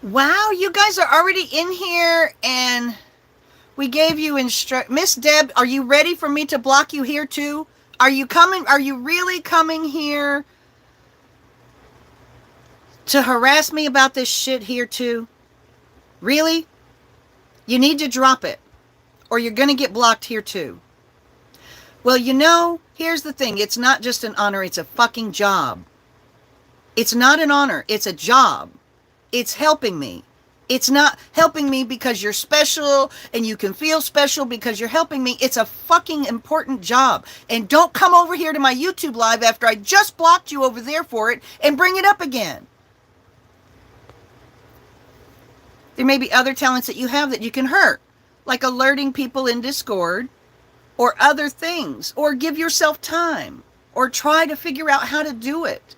Wow, you guys are already in here and we gave you Miss Deb, are you ready for me to block you here too? Are you coming? Are you really coming here to harass me about this shit here too? Really? You need to drop it or you're going to get blocked here too. Well, here's the thing. It's not just an honor, it's a fucking job. It's not an honor, it's a job. It's helping me. It's not helping me because you're special and you can feel special because you're helping me. It's a fucking important job. And don't come over here to my YouTube live after I just blocked you over there for it and bring it up again. There may be other talents that you have that you can hurt, like alerting people in Discord or other things, or give yourself time, or try to figure out how to do it.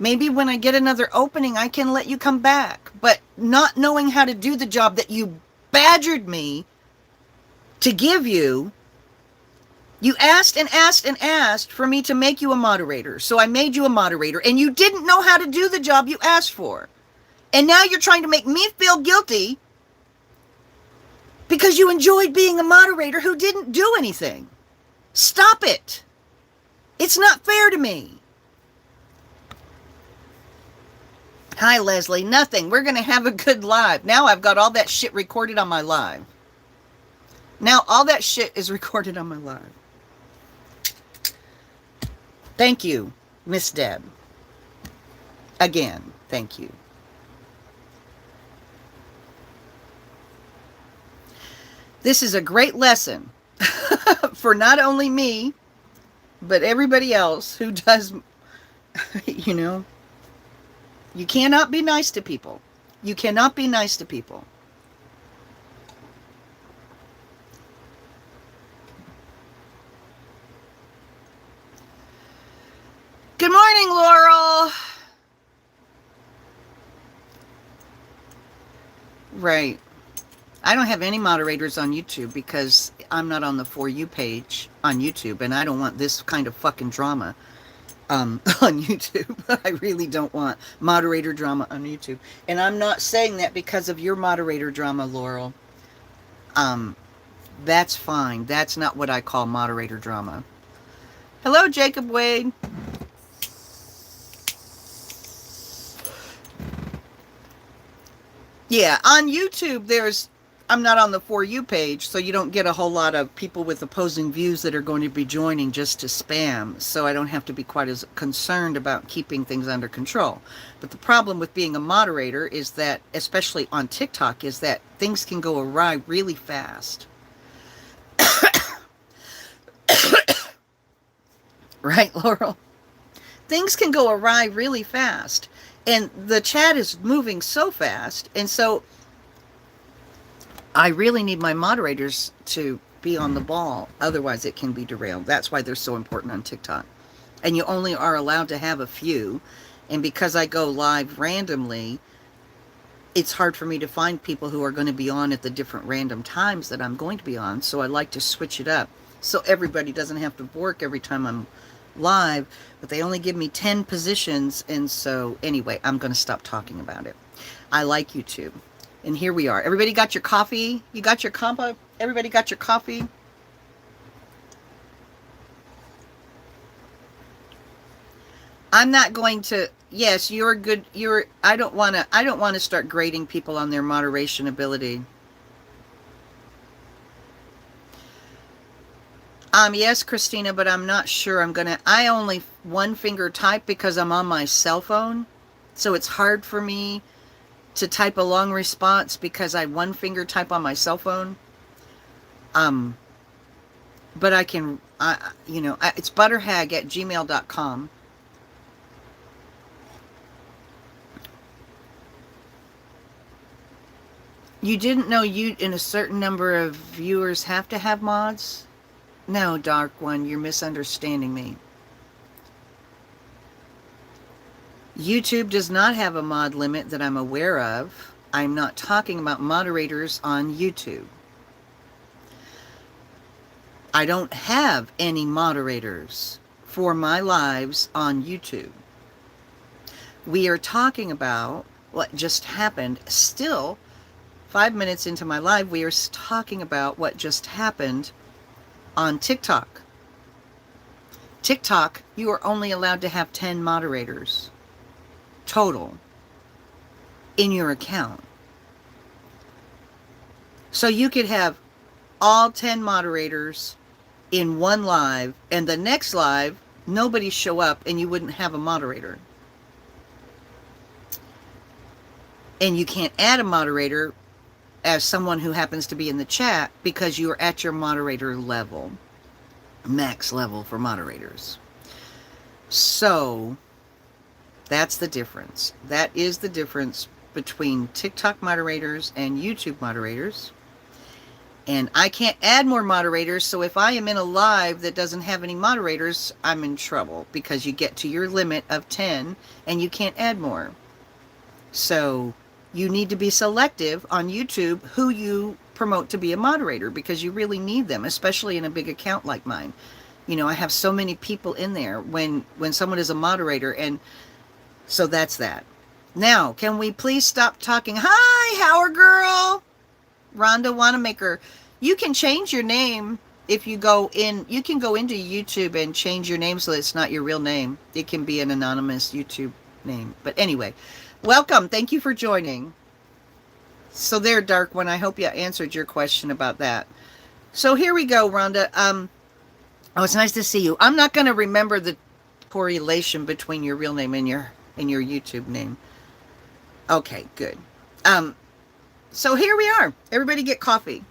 Maybe when I get another opening, I can let you come back. But not knowing how to do the job that you badgered me to give you, you asked and asked and asked for me to make you a moderator. So I made you a moderator, and you didn't know how to do the job you asked for. And now you're trying to make me feel guilty because you enjoyed being a moderator who didn't do anything. Stop it. It's not fair to me. Hi, Leslie. Nothing. We're going to have a good live. Now I've got all that shit recorded on my live. Now all that shit is recorded on my live. Thank you, Miss Deb. Again, thank you. This is a great lesson for not only me, but everybody else who does, you cannot be nice to people. You cannot be nice to people. Good morning, Laurel. Right. I don't have any moderators on YouTube because I'm not on the For You page on YouTube, and I don't want this kind of fucking drama on YouTube. I really don't want moderator drama on YouTube. And I'm not saying that because of your moderator drama, Laurel. That's fine. That's not what I call moderator drama. Hello, Jacob Wade. Yeah, on YouTube, I'm not on the For You page, so you don't get a whole lot of people with opposing views that are going to be joining just to spam, so I don't have to be quite as concerned about keeping things under control. But the problem with being a moderator is that, especially on TikTok, is that things can go awry really fast. Right, Laurel? Things can go awry really fast. And the chat is moving so fast. And so I really need my moderators to be on the ball. Otherwise, it can be derailed. That's why they're so important on TikTok. And you only are allowed to have a few. And because I go live randomly, it's hard for me to find people who are going to be on at the different random times that I'm going to be on. So I like to switch it up so everybody doesn't have to work every time I'm live, but they only give me 10 positions. And so anyway, I'm going to stop talking about it. I like YouTube. And here we are. Everybody got your coffee? You got your combo? Everybody got your coffee? I'm not going to, yes, you're good. I don't want to start grading people on their moderation ability. Yes, Christina, but I'm not sure I only one finger type because I'm on my cell phone. So it's hard for me to type a long response because I one finger type on my cell phone. But I can, it's butterhag@gmail.com. You didn't know you in a certain number of viewers have to have mods? No, Dark One, you're misunderstanding me. YouTube does not have a mod limit that I'm aware of. I'm not talking about moderators on YouTube. I don't have any moderators for my lives on YouTube. We are talking about what just happened. Still, 5 minutes into my live, we are talking about what just happened on TikTok. TikTok, you are only allowed to have 10 moderators total in your account. So you could have all 10 moderators in one live, and the next live, nobody show up and you wouldn't have a moderator. And you can't add a moderator as someone who happens to be in the chat because you are at your moderator level, max level for moderators. So that's the difference. That is the difference between TikTok moderators and YouTube moderators. And I can't add more moderators, so if I am in a live that doesn't have any moderators, I'm in trouble because you get to your limit of 10 and you can't add more. So you need to be selective on YouTube who you promote to be a moderator because you really need them, especially in a big account like mine. You know, I have so many people in there when someone is a moderator, and so that's that. Now, can we please stop talking? Hi, Howard girl. Rhonda Wanamaker. You can change your name if you go in. You can go into YouTube and change your name so it's not your real name. It can be an anonymous YouTube name. But anyway, welcome. Thank you for joining. So there, Dark One. I hope you answered your question about that. So here we go, Rhonda. Oh, it's nice to see you. I'm not going to remember the correlation between your real name and your YouTube name. Okay, good. So here we are. Everybody get coffee.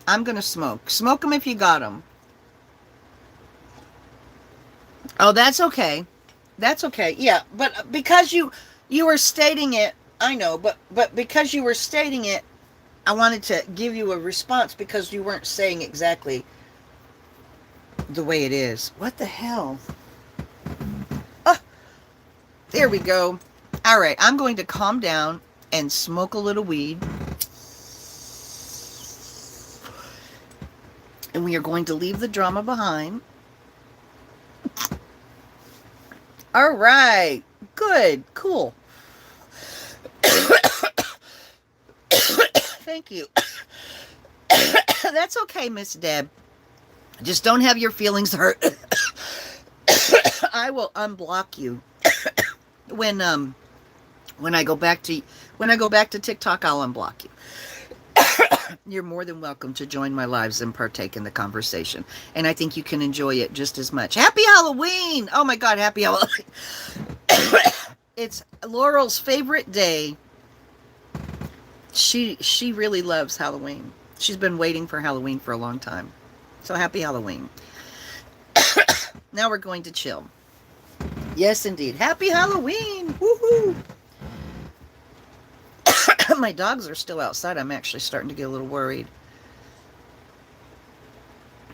I'm going to smoke. Smoke them if you got them. Oh, that's okay. That's okay. Yeah, but because you were stating it, I know, but because you were stating it, I wanted to give you a response because you weren't saying exactly the way it is. What the hell? Oh, there we go. All right, I'm going to calm down and smoke a little weed. And we are going to leave the drama behind. All right. Good. Cool. Thank you. That's okay, Miss Deb. Just don't have your feelings hurt. I will unblock you. When I go back to TikTok, I'll unblock you. You're more than welcome to join my lives and partake in the conversation. And I think you can enjoy it just as much. Happy Halloween! Oh my God, happy Halloween. It's Laurel's favorite day. She really loves Halloween. She's been waiting for Halloween for a long time. So happy Halloween. Now we're going to chill. Yes, indeed. Happy Halloween! Woohoo! My dogs are still outside. I'm actually starting to get a little worried.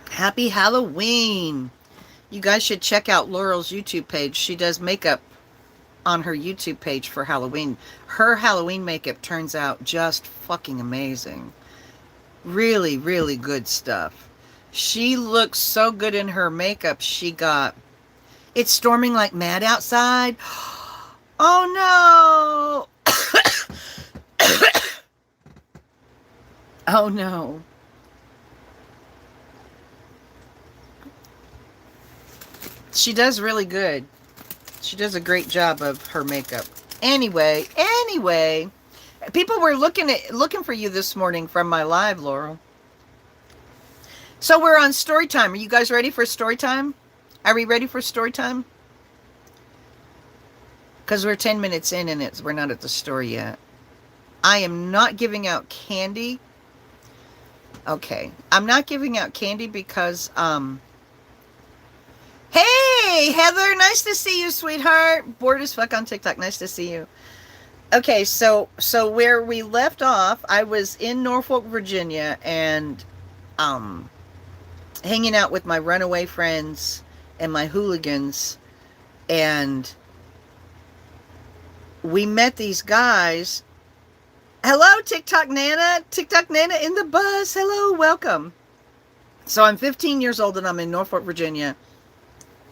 Happy Halloween! You guys should check out Laurel's YouTube page. She does makeup on her YouTube page for Halloween. Her Halloween makeup turns out just fucking amazing. Really, really good stuff. She looks so good in her makeup. It's storming like mad outside. Oh no! Oh no. She does really good. She does a great job of her makeup. Anyway, people were looking for you this morning from my live, Laurel. So we're on story time. Are you guys ready for story time? Are we ready for story time? Because we're 10 minutes in and we're not at the story yet. I am not giving out candy. Okay. I'm not giving out candy because, hey, Heather, nice to see you, sweetheart. Bored as fuck on TikTok. Nice to see you. Okay, so where we left off, I was in Norfolk, Virginia, and hanging out with my runaway friends and my hooligans, and we met these guys. Hello, TikTok Nana. TikTok Nana in the bus. Hello, welcome. So I'm 15 years old and I'm in Norfolk, Virginia,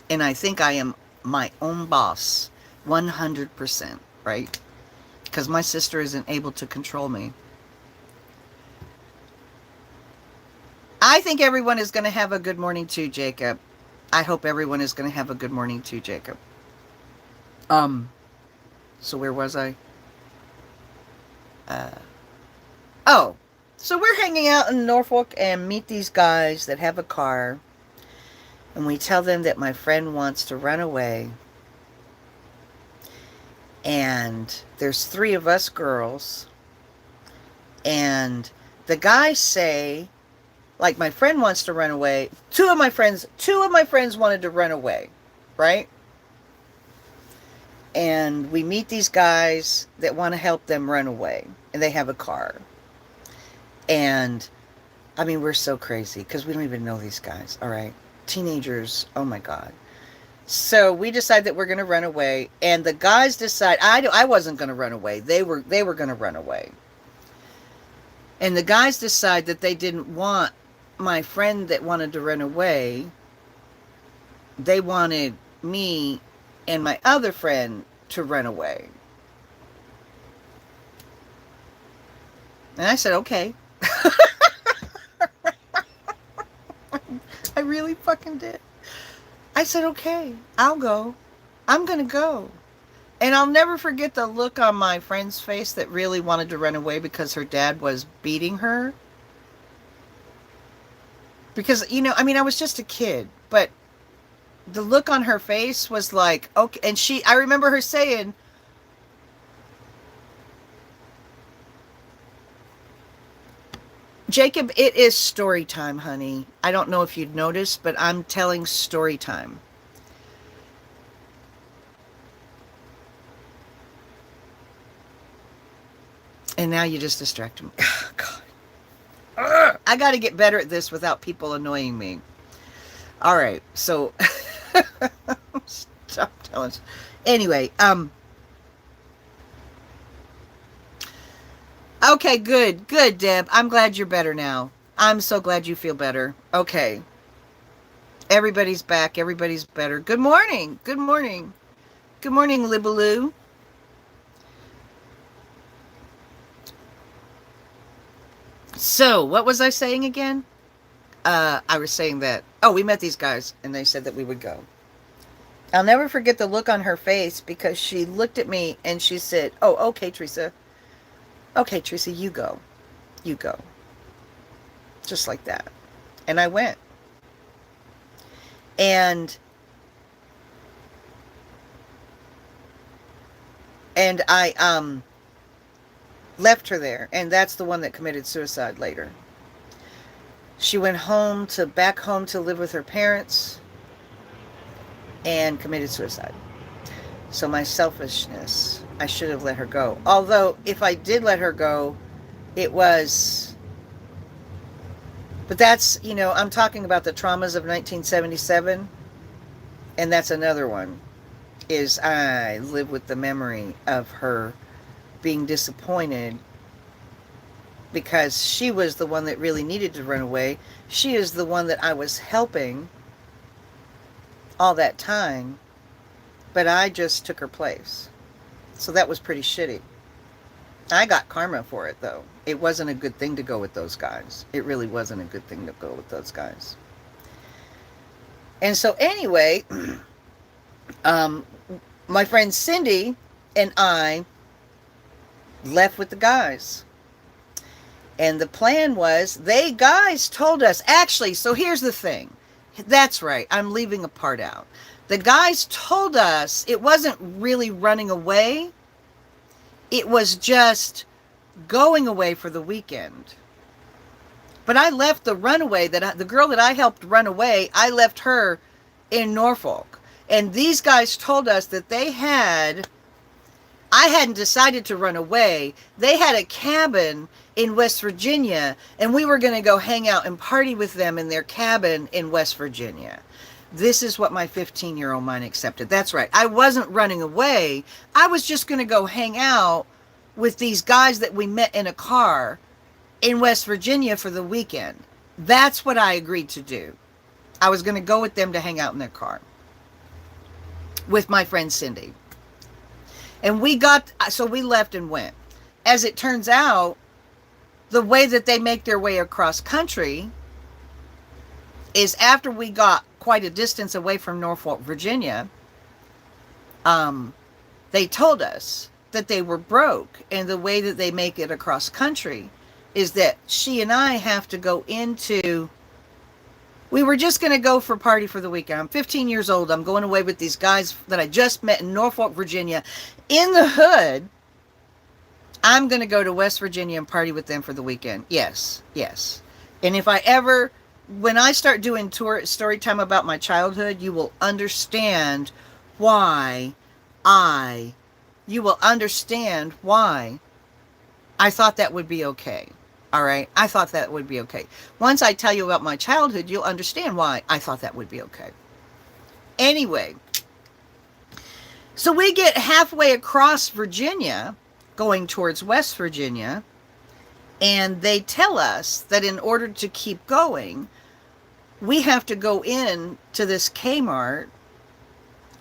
and I think I am my own boss 100%, right? because my sister isn't able to control me. I think everyone is going to have a good morning too, Jacob. I hope everyone is going to have a good morning too, Jacob. So where was I? Oh, so we're hanging out in Norfolk and meet these guys that have a car. And we tell them that my friend wants to run away. And there's 3 of us girls. And the guys say, like, my friend wants to run away. Two of my friends wanted to run away, right? And we meet these guys that want to help them run away. And they have a car. And, I mean, we're so crazy because we don't even know these guys, all right? Teenagers, oh my God. So we decide that we're going to run away. And the guys decide, I wasn't going to run away. They were going to run away. And the guys decide that they didn't want my friend that wanted to run away. They wanted me and my other friend to run away. And I said, okay. I really fucking did. I said, okay, I'll go. I'm going to go. And I'll never forget the look on my friend's face that really wanted to run away because her dad was beating her. Because, you know, I mean, I was just a kid, but the look on her face was like, okay. And I remember her saying, Jacob, it is story time, honey. I don't know if you'd noticed, but I'm telling story time. And now you just distract me. Oh, God. Ugh, I got to get better at this without people annoying me. All right, so stop telling us. Anyway, okay, good, Deb. I'm glad you're better now. I'm so glad you feel better. Okay. Everybody's back. Everybody's better. Good morning. Good morning. Good morning, Libaloo. So, what was I saying again? I was saying that, we met these guys, and they said that we would go. I'll never forget the look on her face, because she looked at me, and she said, oh, okay, Teresa. Okay, Teresa, you go. You go. Just like that. And I went. And I, left her there, and that's the one that committed suicide later. She went back home to live with her parents and committed suicide. So my selfishness, I should have let her go. Although, if I did let her go, it was... But that's, you know, I'm talking about the traumas of 1977, and that's another one, is I live with the memory of her being disappointed because she was the one that really needed to run away. She is the one that I was helping all that time, but I just took her place. So that was pretty shitty. I got karma for it, though. It wasn't a good thing to go with those guys. It really wasn't a good thing to go with those guys. And so anyway, my friend Cindy and I left with the guys. And the plan was, guys told us, actually, so here's the thing. That's right, I'm leaving a part out. The guys told us it wasn't really running away. It was just going away for the weekend. But I left the runaway, the girl that I helped run away, I left her in Norfolk. And these guys told us that I hadn't decided to run away. They had a cabin in West Virginia, and we were going to go hang out and party with them in their cabin in West Virginia. This is what my 15-year-old mind accepted. That's right. I wasn't running away. I was just going to go hang out with these guys that we met in a car in West Virginia for the weekend. That's what I agreed to do. I was going to go with them to hang out in their car with my friend Cindy. And so we left and went. As it turns out, the way that they make their way across country is after we got quite a distance away from Norfolk, Virginia, they told us that they were broke. And the way that they make it across country is that she and I have to go into, we were just going to go for a party for the weekend. I'm 15 years old. I'm going away with these guys that I just met in Norfolk, Virginia. In the hood, I'm going to go to West Virginia and party with them for the weekend. Yes, yes. And if I ever, when I start doing story time about my childhood, you will understand why you will understand why I thought that would be okay. All right. I thought that would be okay. Once I tell you about my childhood, you'll understand why I thought that would be okay. Anyway, so we get halfway across Virginia, going towards West Virginia, and they tell us that in order to keep going, we have to go in to this Kmart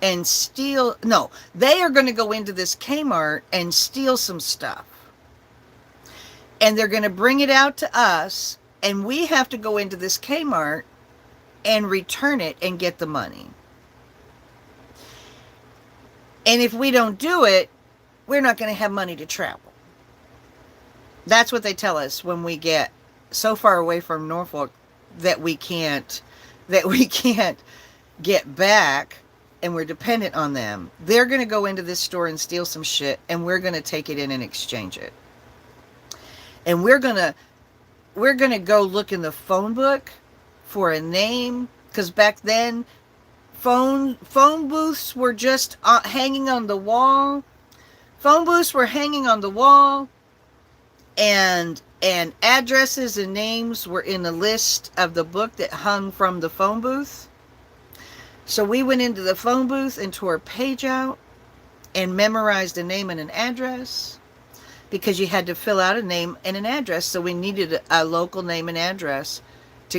and steal. No, they are going to go into this Kmart and steal some stuff. And they're going to bring it out to us, and we have to go into this Kmart and return it and get the money. And if we don't do it, we're not going to have money to travel. That's what they tell us when we get so far away from Norfolk that we can't get back, and we're dependent on them. They're going to go into this store and steal some shit, and we're going to take it in and exchange it. And we're going to go look in the phone book for a name, because back then phone booths were just hanging on the wall. Phone booths were hanging on the wall, and addresses and names were in the list of the book that hung from the phone booth. So we went into the phone booth and tore a page out and memorized a name and an address, because you had to fill out a name and an address. So we needed a local name and address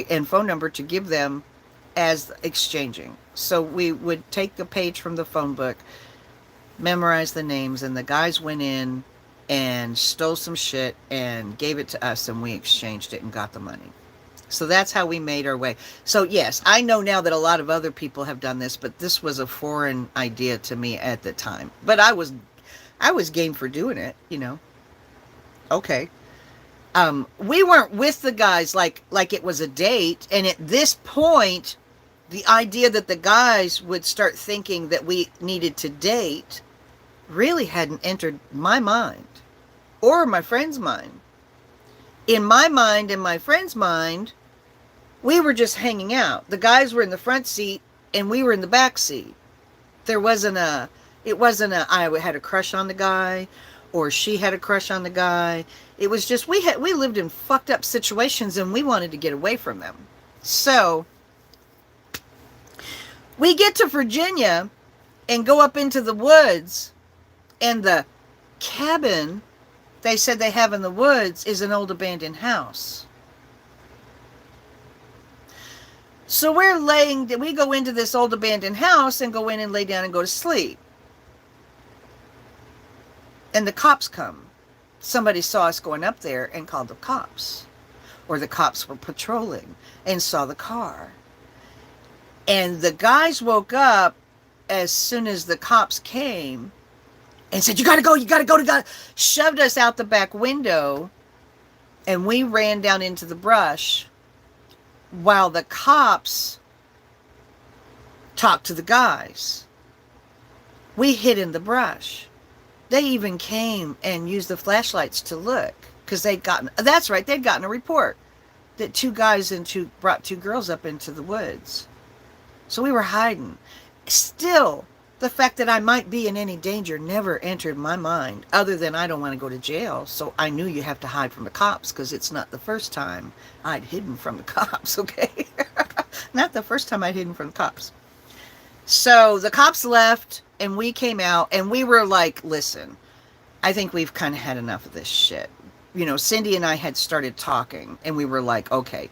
and phone number to give them as exchanging. So we would take the page from the phone book, memorize the names, and the guys went in and stole some shit and gave it to us, and we exchanged it and got the money. So that's how we made our way. So yes, I know now that a lot of other people have done this, but this was a foreign idea to me at the time. But I was game for doing it, you know. Okay. We weren't with the guys like it was a date, and at this point, the idea that the guys would start thinking that we needed to date really hadn't entered my mind or my friend's mind. In my mind and my friend's mind, we were just hanging out. The guys were in the front seat and we were in the back seat. It wasn't I had a crush on the guy, or she had a crush on the guy. It was just we lived in fucked up situations and we wanted to get away from them. So we get to Virginia and go up into the woods, and the cabin they said they have in the woods is an old abandoned house. So we go into this old abandoned house and go in and lay down and go to sleep. And the cops come. Somebody saw us going up there and called the cops. Or the cops were patrolling and saw the car. And the guys woke up as soon as the cops came and said, you gotta go, shoved us out the back window, and we ran down into the brush while the cops talked to the guys. We hid in the brush. They even came and used the flashlights to look, because they'd gotten a report that two guys brought two girls up into the woods. So we were hiding. Still, the fact that I might be in any danger never entered my mind, other than I don't want to go to jail. So I knew you have to hide from the cops, because it's not the first time I'd hidden from the cops, okay? Not the first time I'd hidden from the cops. So the cops left, and we came out, and we were like, listen, I think we've kind of had enough of this shit. You know, Cindy and I had started talking, and we were like, okay,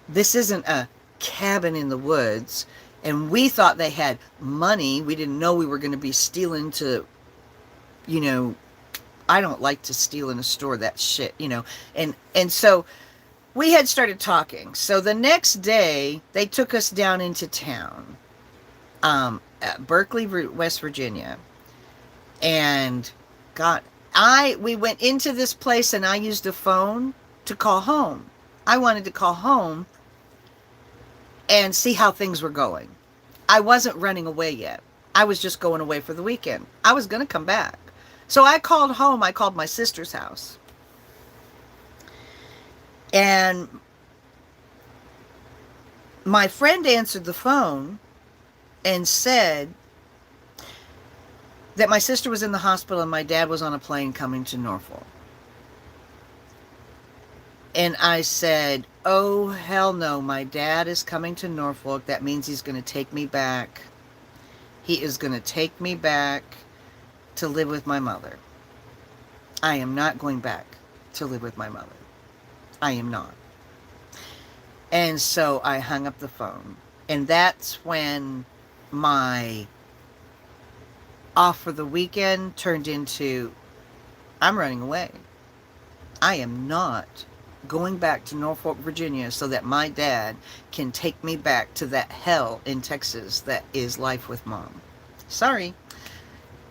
this isn't a cabin in the woods, and we thought they had money. We didn't know we were going to be stealing to you know, I don't like to steal in a store. That shit, you know. And so we had started talking. So the next day, they took us down into town, at Berkeley, West Virginia, and got we went into this place, and I used a phone to call home. I wanted to call home and see how things were going. I wasn't running away yet. I was just going away for the weekend. I was going to come back. So I called home. I called my sister's house. And my friend answered the phone and said that my sister was in the hospital and my dad was on a plane coming to Norfolk. And I said, oh, hell no, my dad is coming to Norfolk. That means he's going to take me back. He is going to take me back to live with my mother. I am not going back to live with my mother. I am not. And so I hung up the phone. And that's when my off for the weekend turned into, I'm running away. I am not going back to Norfolk, Virginia so that my dad can take me back to that hell in Texas that is life with mom. Sorry.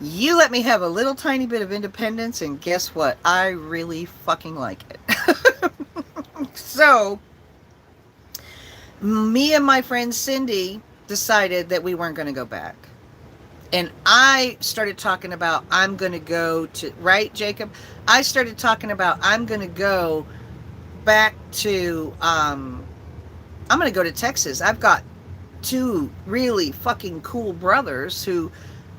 You let me have a little tiny bit of independence, and guess what? I really fucking like it. So, me and my friend Cindy decided that we weren't going to go back. And I started talking about, I'm going to go to, right, Jacob? I started talking about, I'm going to go back to, I'm going to go to Texas. I've got two really fucking cool brothers who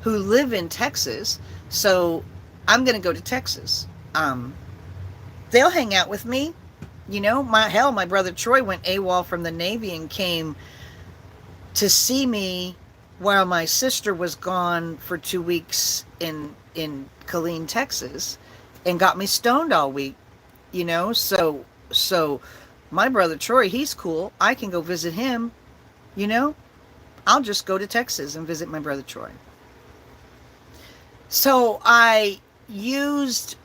live in Texas. So I'm going to go to Texas. They'll hang out with me. You know, my brother Troy went AWOL from the Navy and came to see me while my sister was gone for 2 weeks in Killeen, Texas, and got me stoned all week, you know. So my brother Troy, he's cool. I can go visit him, you know. I'll just go to Texas and visit my brother Troy. So I used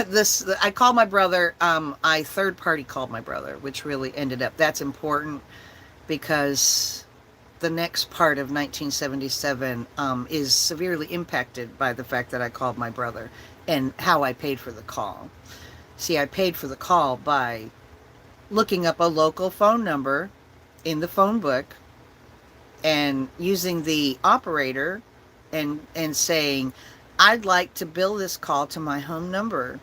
this, I called my brother, I third party called my brother, which really ended up, that's important because the next part of 1977 is severely impacted by the fact that I called my brother and how I paid for the call. See, I paid for the call by looking up a local phone number in the phone book and using the operator and saying, I'd like to bill this call to my home number.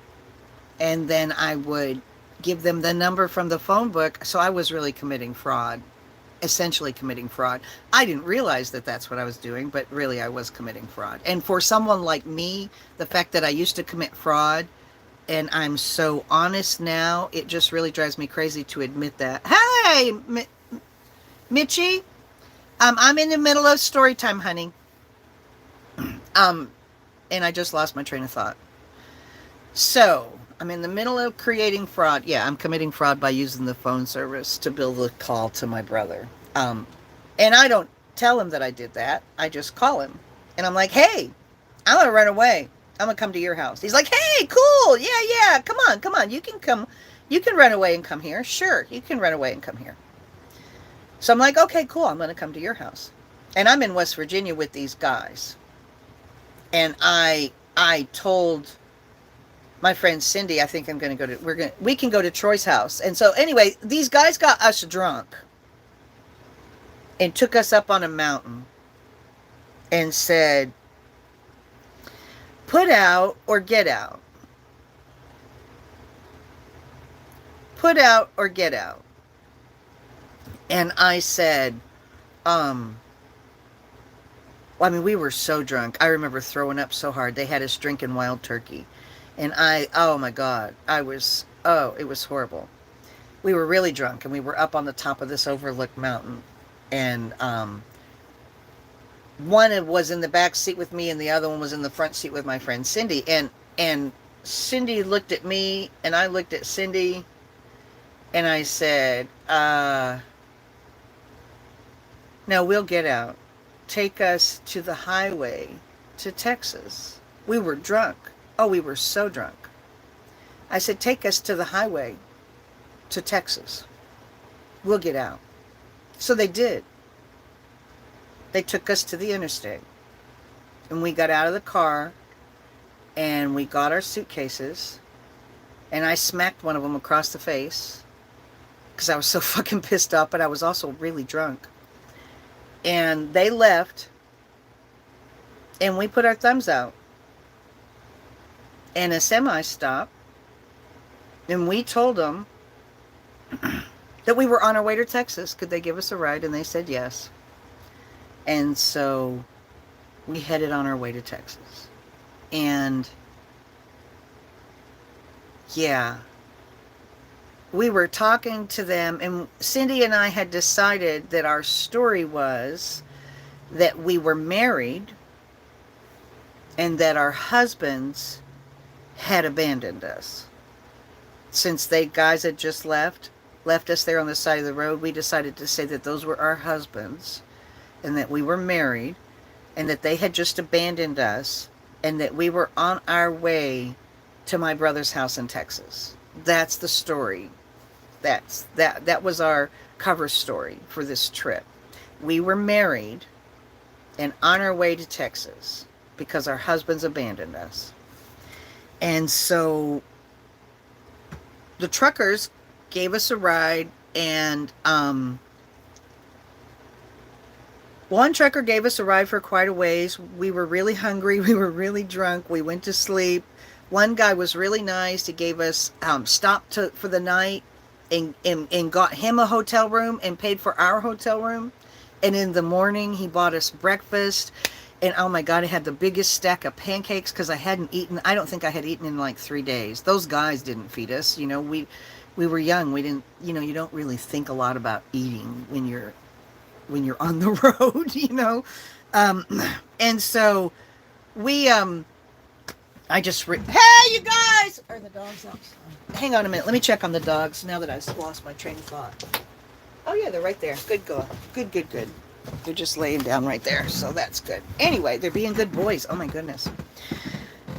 And then I would give them the number from the phone book. So I was really committing fraud, essentially committing fraud. I didn't realize that that's what I was doing, but really I was committing fraud. And for someone like me, the fact that I used to commit fraud and I'm so honest now, it just really drives me crazy to admit that. Hey, Mitchie, I'm in the middle of story time, honey. And I just lost my train of thought. So I'm in the middle of creating fraud. Yeah, I'm committing fraud by using the phone service to bill the call to my brother. And I don't tell him that I did that. I just call him. And I'm like, hey, I'm going to run away. I'm going to come to your house. He's like, hey, cool. Yeah. Come on. You can come. You can run away and come here. Sure, you can run away and come here. So I'm like, okay, cool. I'm going to come to your house. And I'm in West Virginia with these guys. And I told my friend Cindy, I think I'm going to go to, we can go to Troy's house. And so anyway, these guys got us drunk and took us up on a mountain and said, put out or get out. Put out or get out. And I said, well, I mean, we were so drunk. I remember throwing up so hard. They had us drinking wild turkey. And oh my God, it was horrible. We were really drunk and we were up on the top of this overlooked mountain. And one was in the back seat with me and the other one was in the front seat with my friend Cindy. And Cindy looked at me and I looked at Cindy and I said, no, we'll get out. Take us to the highway to Texas. We were drunk. Oh, we were so drunk. I said, take us to the highway to Texas. We'll get out. So they did. They took us to the interstate. And we got out of the car and we got our suitcases. And I smacked one of them across the face because I was so fucking pissed off, but I was also really drunk. And they left and we put our thumbs out. And a semi stopped. And we told them that we were on our way to Texas. Could they give us a ride? And they said yes. And so we headed on our way to Texas. And yeah, we were talking to them, and Cindy and I had decided that our story was that we were married and that our husbands had abandoned us. Since they guys had just left us there on the side of the road, we decided to say that those were our husbands and that we were married and that they had just abandoned us and that we were on our way to my brother's house in Texas. That's the story. That was our cover story for this trip. We were married and on our way to Texas because our husbands abandoned us. And so the truckers gave us a ride, and one trucker gave us a ride for quite a ways. We were really hungry. We were really drunk. We went to sleep. One guy was really nice. He gave us stopped for the night and got him a hotel room and paid for our hotel room. And in the morning, he bought us breakfast. And oh my God, I had the biggest stack of pancakes because I hadn't eaten. I don't think I had eaten in like 3 days. Those guys didn't feed us. You know, we were young. We didn't, you know, you don't really think a lot about eating when you're on the road, you know. And so we, I just, hey, you guys! Are the dogs outside? Hang on a minute. Let me check on the dogs now that I've lost my train of thought. Oh yeah, they're right there. Good girl. Good. They're just laying down right there, so that's good. Anyway, they're being good boys. Oh my goodness.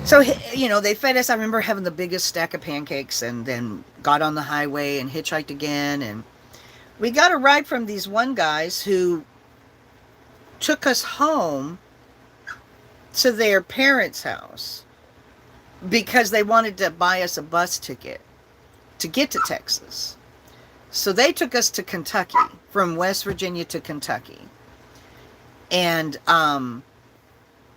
So, you know, they fed us. I remember having the biggest stack of pancakes and then got on the highway and hitchhiked again. And we got a ride from these one guys who took us home to their parents' house because they wanted to buy us a bus ticket to get to Texas. So they took us to Kentucky, from West Virginia to Kentucky. And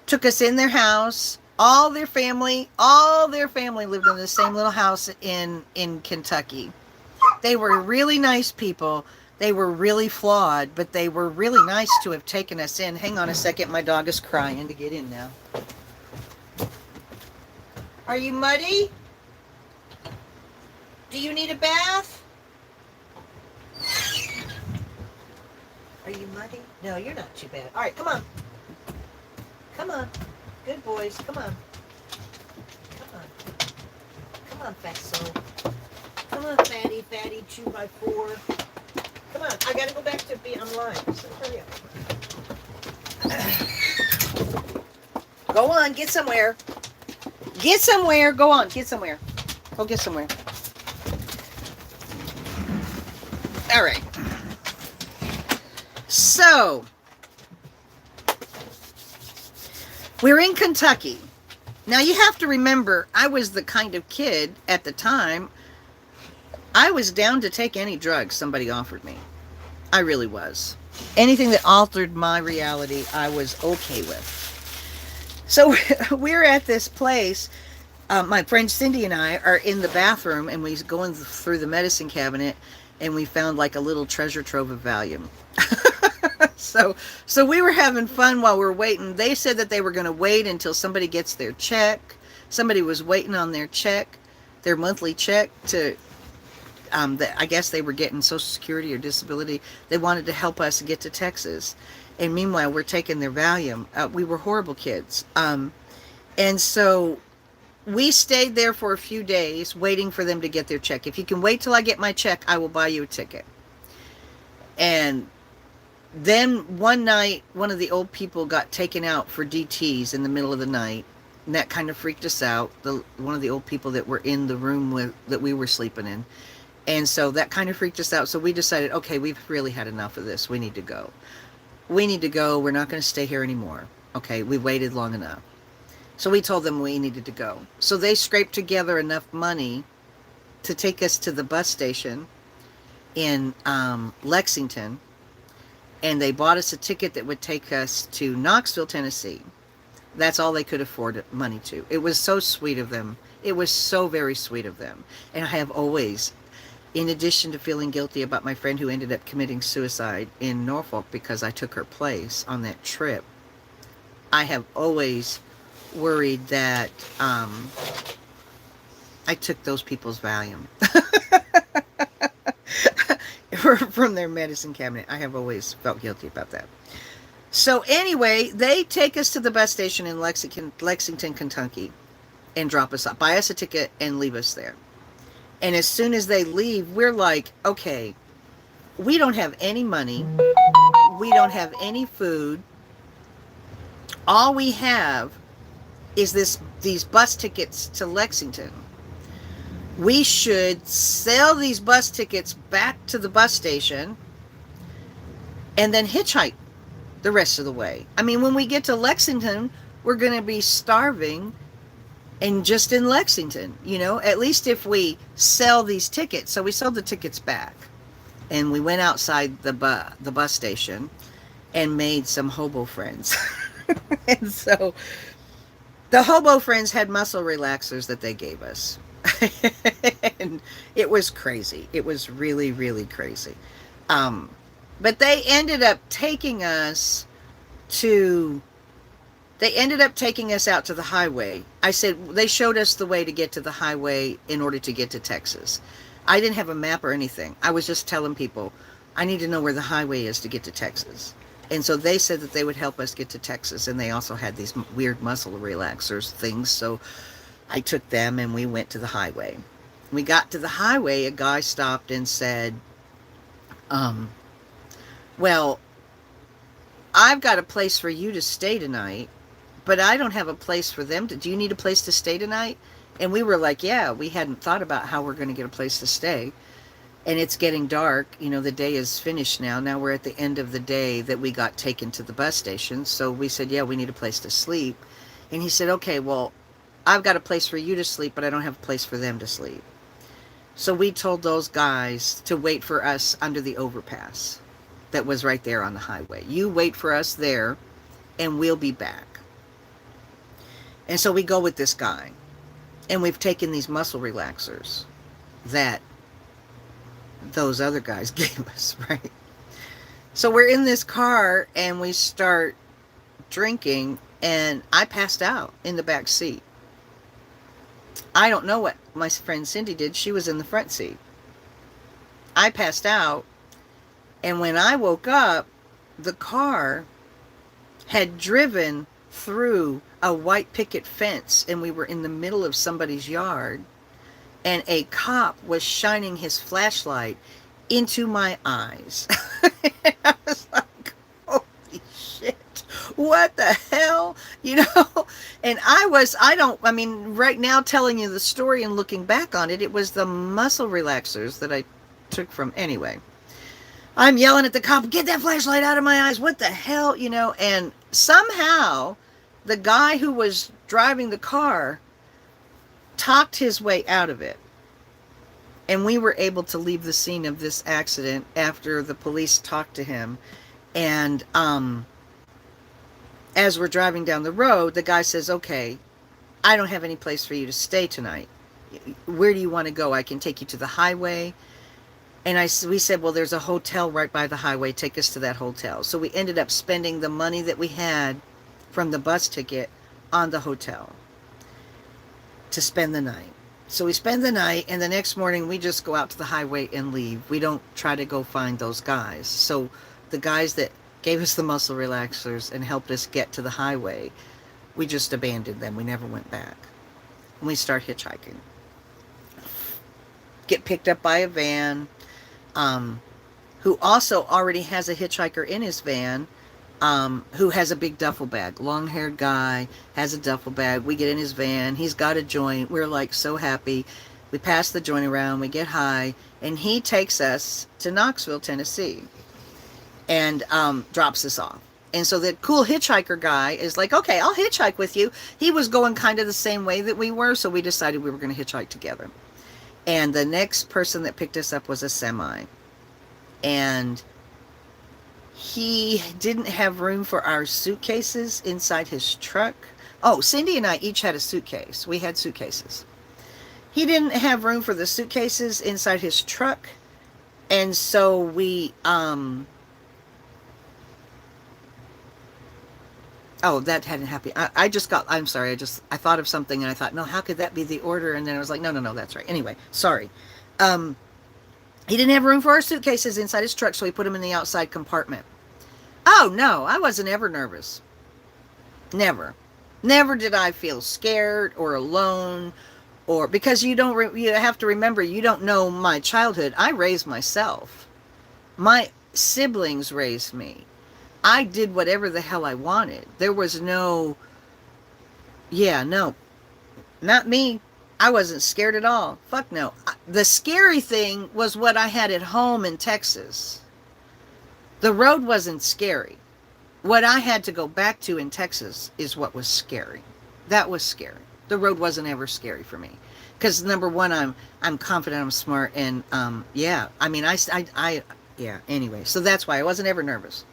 took us in their house. All their family lived in the same little house in Kentucky. They were really nice people. They were really flawed, but they were really nice to have taken us in. Hang on a second, my dog is crying to get in now. Are you muddy? Do you need a bath? Are you muddy? No, you're not too bad. All right, come on. Come on. Good boys. Come on. Come on. Come on, fatso. Come on, fatty 2x4. Come on. I got to go back to be online. So hurry up. Go on. Get somewhere. Get somewhere. Go on. Get somewhere. Go get somewhere. All right. So, we're in Kentucky. Now, you have to remember, I was the kind of kid at the time, I was down to take any drugs somebody offered me. I really was. Anything that altered my reality, I was okay with. So, we're at this place. My friend Cindy and I are in the bathroom, and we're going through the medicine cabinet, and we found like a little treasure trove of Valium. So we were having fun while we were waiting. They said that they were going to wait until somebody gets their check. Somebody was waiting on their check, their monthly check to, I guess they were getting Social Security or disability. They wanted to help us get to Texas. And meanwhile, we're taking their Valium. We were horrible kids. And so we stayed there for a few days waiting for them to get their check. If you can wait till I get my check, I will buy you a ticket. And then one night, one of the old people got taken out for DTs in the middle of the night. And that kind of freaked us out. One of the old people that were in the room that we were sleeping in. And so that kind of freaked us out. So we decided, okay, we've really had enough of this. We need to go. We need to go. We're not going to stay here anymore. Okay, we waited long enough. So we told them we needed to go. So they scraped together enough money to take us to the bus station in Lexington. And they bought us a ticket that would take us to Knoxville, Tennessee. That's all they could afford money to. It was so sweet of them. It was so very sweet of them. And I have always, in addition to feeling guilty about my friend who ended up committing suicide in Norfolk because I took her place on that trip, I have always worried that I took those people's Valium from their medicine cabinet. I have always felt guilty about that. So anyway, they take us to the bus station in Lexington, Kentucky, and drop us off, buy us a ticket, and leave us there. And as soon as they leave, we're like, okay, we don't have any money. We don't have any food. All we have is these bus tickets to Lexington. We should sell these bus tickets back to the bus station and then hitchhike the rest of the way. I mean, when we get to Lexington, we're going to be starving and just in Lexington, at least if we sell these tickets. So we sold the tickets back and we went outside the bus station and made some hobo friends. And so the hobo friends had muscle relaxers that they gave us. And it was crazy. It was really, really crazy. But they ended up taking us out to the highway. I said, they showed us the way to get to the highway in order to get to Texas. I didn't have a map or anything. I was just telling people, I need to know where the highway is to get to Texas. And so they said that they would help us get to Texas. And they also had these weird muscle relaxers things. So I took them and we went to the highway. We got to the highway. A guy stopped and said, well, I've got a place for you to stay tonight, but I don't have a place for them. Do you need a place to stay tonight? And we were like, yeah, we hadn't thought about how we're going to get a place to stay. And it's getting dark. The day is finished now. Now we're at the end of the day that we got taken to the bus station. So we said, yeah, we need a place to sleep. And he said, okay, well, I've got a place for you to sleep, but I don't have a place for them to sleep. So we told those guys to wait for us under the overpass that was right there on the highway. You wait for us there and we'll be back. And so we go with this guy and we've taken these muscle relaxers that those other guys gave us, right? So we're in this car and we start drinking and I passed out in the back seat. I don't know what my friend Cindy did. She was in the front seat. I passed out. And when I woke up, the car had driven through a white picket fence and we were in the middle of somebody's yard. And a cop was shining his flashlight into my eyes. I was like, holy shit, what the hell? And right now telling you the story and looking back on it, it was the muscle relaxers that I took from anyway. I'm yelling at the cop, get that flashlight out of my eyes. What the hell, and somehow the guy who was driving the car talked his way out of it. And we were able to leave the scene of this accident after the police talked to him. And as we're driving down the road, the guy says, okay, I don't have any place for you to stay tonight. Where do you want to go? I can take you to the highway. And we said, well, there's a hotel right by the highway. Take us to that hotel. So we ended up spending the money that we had from the bus ticket on the hotel to spend the night. So we spend the night, and the next morning we just go out to the highway and leave. We don't try to go find those guys. So the guys that gave us the muscle relaxers and helped us get to the highway, we just abandoned them. We never went back. And we start hitchhiking. Get picked up by a van, who also already has a hitchhiker in his van, who has a big duffel bag. Long-haired guy, has a duffel bag. We get in his van. He's got a joint. We're like so happy. We pass the joint around. We get high. And he takes us to Knoxville, Tennessee. And drops us off. And so the cool hitchhiker guy is like, okay, I'll hitchhike with you. He was going kind of the same way that we were. So we decided we were going to hitchhike together. And the next person that picked us up was a semi. And he didn't have room for our suitcases inside his truck. Oh, Cindy and I each had a suitcase. We had suitcases. He didn't have room for the suitcases inside his truck. And so we, oh, that hadn't happened. I'm sorry. I thought of something and I thought, no, how could that be the order? And then I was like, no, that's right. Anyway, sorry. He didn't have room for our suitcases inside his truck, so he put them in the outside compartment. Oh, no, I wasn't ever nervous. Never. Never did I feel scared or alone, or because you have to remember, you don't know my childhood. I raised myself. My siblings raised me. I did whatever the hell I wanted. There was no, not me. I wasn't scared at all. Fuck no. The scary thing was what I had at home in Texas. The road wasn't scary. What I had to go back to in Texas is what was scary. That was scary. The road wasn't ever scary for me. Because number one, I'm confident, I'm smart, and anyway. So that's why I wasn't ever nervous.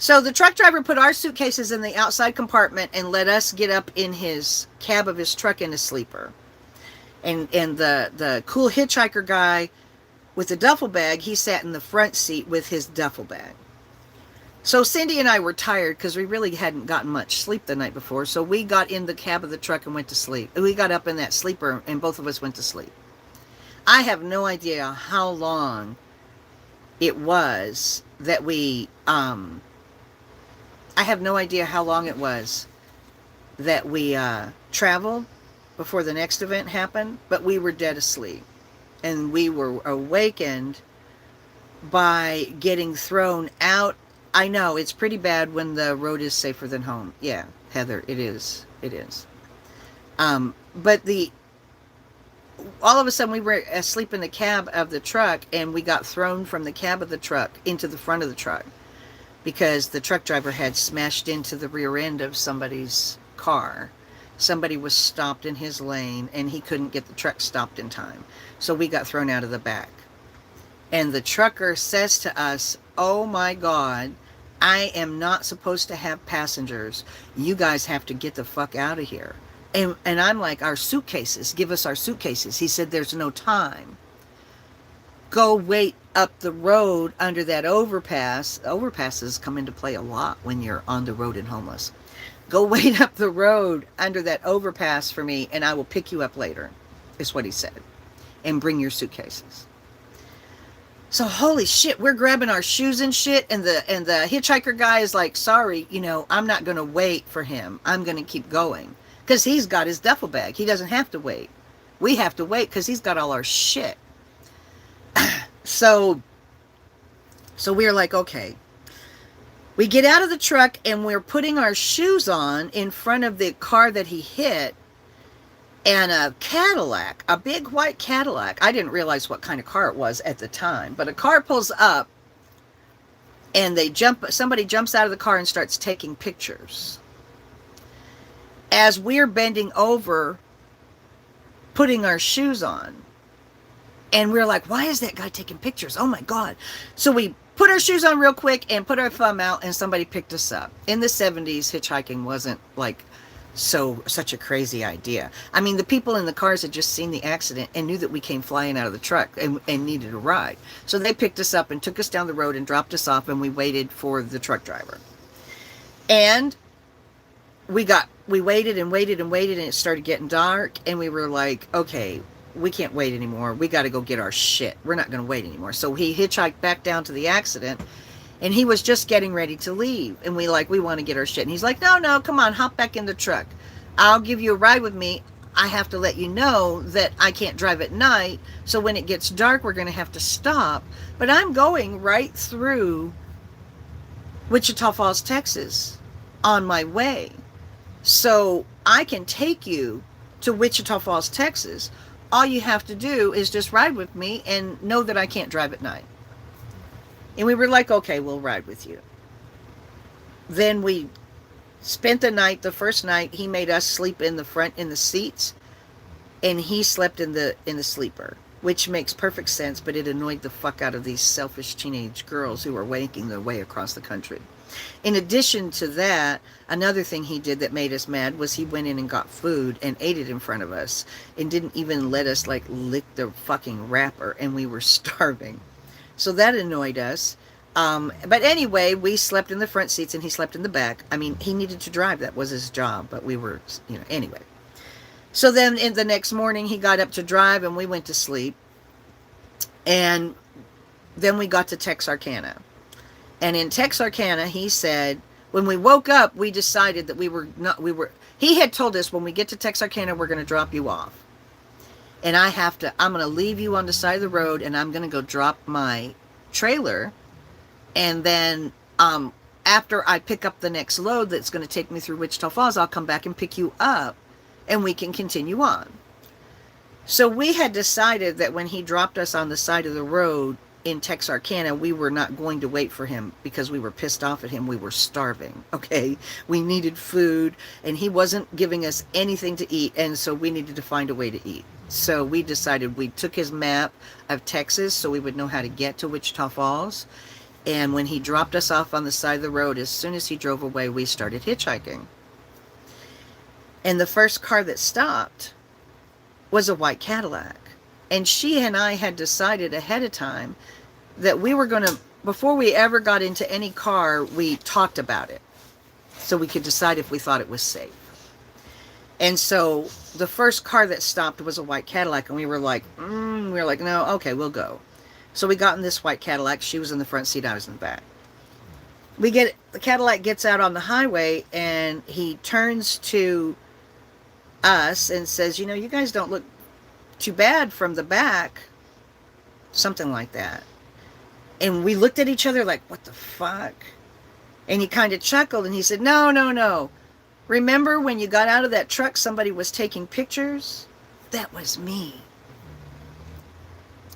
So the truck driver put our suitcases in the outside compartment and let us get up in his cab of his truck in a sleeper. And the cool hitchhiker guy with the duffel bag, he sat in the front seat with his duffel bag. So Cindy and I were tired because we really hadn't gotten much sleep the night before. So we got in the cab of the truck and went to sleep. We got up in that sleeper and both of us went to sleep. I have no idea how long it was that we, I have no idea how long it was that we traveled before the next event happened, but we were dead asleep. And we were awakened by getting thrown out. I know, it's pretty bad when the road is safer than home. Yeah, Heather, it is. It is. But all of a sudden we were asleep in the cab of the truck and we got thrown from the cab of the truck into the front of the truck because the truck driver had smashed into the rear end of somebody's car. Somebody was stopped in his lane and he couldn't get the truck stopped in time. So we got thrown out of the back. And the trucker says to us, oh my God, I am not supposed to have passengers. You guys have to get the fuck out of here. And I'm like, our suitcases, give us our suitcases. He said, there's no time. Go wait up the road under that overpass. Overpasses come into play a lot when you're on the road and homeless. Go wait up the road under that overpass for me and I will pick you up later, is what he said. And bring your suitcases. So holy shit, we're grabbing our shoes and shit, and the hitchhiker guy is like, sorry, I'm not going to wait for him. I'm going to keep going. Because he's got his duffel bag. He doesn't have to wait. We have to wait because he's got all our shit. So we're like, okay. We get out of the truck and we're putting our shoes on in front of the car that he hit. And a Cadillac, a big white Cadillac. I didn't realize what kind of car it was at the time. But a car pulls up and somebody jumps out of the car and starts taking pictures. As we're bending over, putting our shoes on. And we're like, why is that guy taking pictures? Oh my God. So we put our shoes on real quick and put our thumb out and somebody picked us up. In the 70s, hitchhiking wasn't like such a crazy idea. I mean, the people in the cars had just seen the accident and knew that we came flying out of the truck and needed a ride. So they picked us up and took us down the road and dropped us off, and we waited for the truck driver. And we waited and waited and waited, and it started getting dark, and we were like, okay, we can't wait anymore. We got to go get our shit. We're not going to wait anymore. So he hitchhiked back down to the accident. And he was just getting ready to leave. And we want to get our shit. And he's like, no, come on, hop back in the truck. I'll give you a ride with me. I have to let you know that I can't drive at night. So when it gets dark, we're going to have to stop. But I'm going right through Wichita Falls, Texas on my way. So I can take you to Wichita Falls, Texas. All you have to do is just ride with me and know that I can't drive at night. And we were like, okay, we'll ride with you. Then we spent the night. The first night he made us sleep in the front in the seats, and he slept in the sleeper, which makes perfect sense, but it annoyed the fuck out of these selfish teenage girls who were making their way across the country. In addition to that, another thing he did that made us mad was he went in and got food and ate it in front of us and didn't even let us like lick the fucking wrapper, and we were starving. So that annoyed us. But anyway, we slept in the front seats and he slept in the back. I mean, he needed to drive. That was his job, but we were, anyway. So then in the next morning, he got up to drive and we went to sleep. And then we got to Texarkana. And in Texarkana, he said, when we woke up, we decided that he had told us when we get to Texarkana, we're going to drop you off. And I'm going to leave you on the side of the road and I'm going to go drop my trailer. And then after I pick up the next load that's going to take me through Wichita Falls, I'll come back and pick you up and we can continue on. So we had decided that when he dropped us on the side of the road in Texarkana, we were not going to wait for him because we were pissed off at him. We were starving, okay? We needed food, and he wasn't giving us anything to eat, and so we needed to find a way to eat. So we decided we took his map of Texas so we would know how to get to Wichita Falls. And when he dropped us off on the side of the road, as soon as he drove away, we started hitchhiking. And the first car that stopped was a white Cadillac. And she and I had decided ahead of time that we were going to, before we ever got into any car, we talked about it so we could decide if we thought it was safe. And so the first car that stopped was a white Cadillac, and we were like, no, okay, we'll go. So we got in this white Cadillac. She was in the front seat, I was in the back. The Cadillac gets out on the highway, and he turns to us and says, you guys don't look too bad from the back. Something like that. And we looked at each other like, what the fuck? And he kind of chuckled and he said, no. Remember when you got out of that truck, somebody was taking pictures? That was me.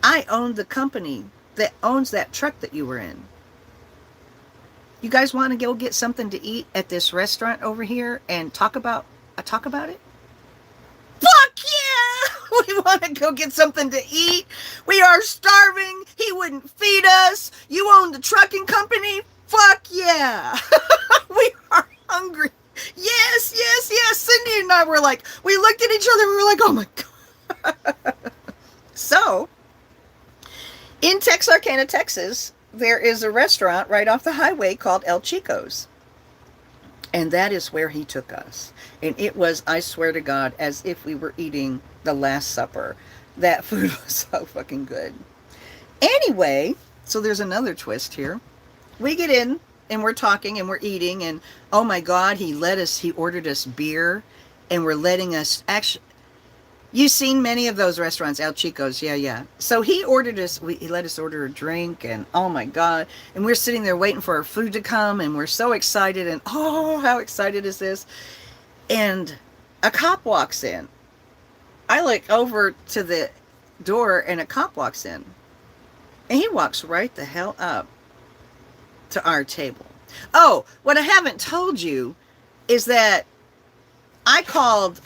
I owned the company that owns that truck that you were in. You guys want to go get something to eat at this restaurant over here and talk about it? Fuck yeah! We want to go get something to eat. We are starving. He wouldn't feed us. You own the trucking company? Fuck yeah! We are hungry. Yes. Cindy and I were like, we looked at each other, we were like, oh my God. So, in Texarkana, Texas, there is a restaurant right off the highway called El Chico's. And that is where he took us. And it was, I swear to God, as if we were eating the Last Supper. That food was so fucking good. Anyway, so there's another twist here. We get in and we're talking and we're eating, and oh my God, he ordered us beer, and we're letting us, actually, you've seen many of those restaurants, El Chico's, yeah. So he let us order a drink, and oh my God, and we're sitting there waiting for our food to come, and we're so excited, and oh, how excited is this? And a cop walks in. I look over to the door, and a cop walks in, and he walks right the hell up to our table. Oh, what I haven't told you is that I called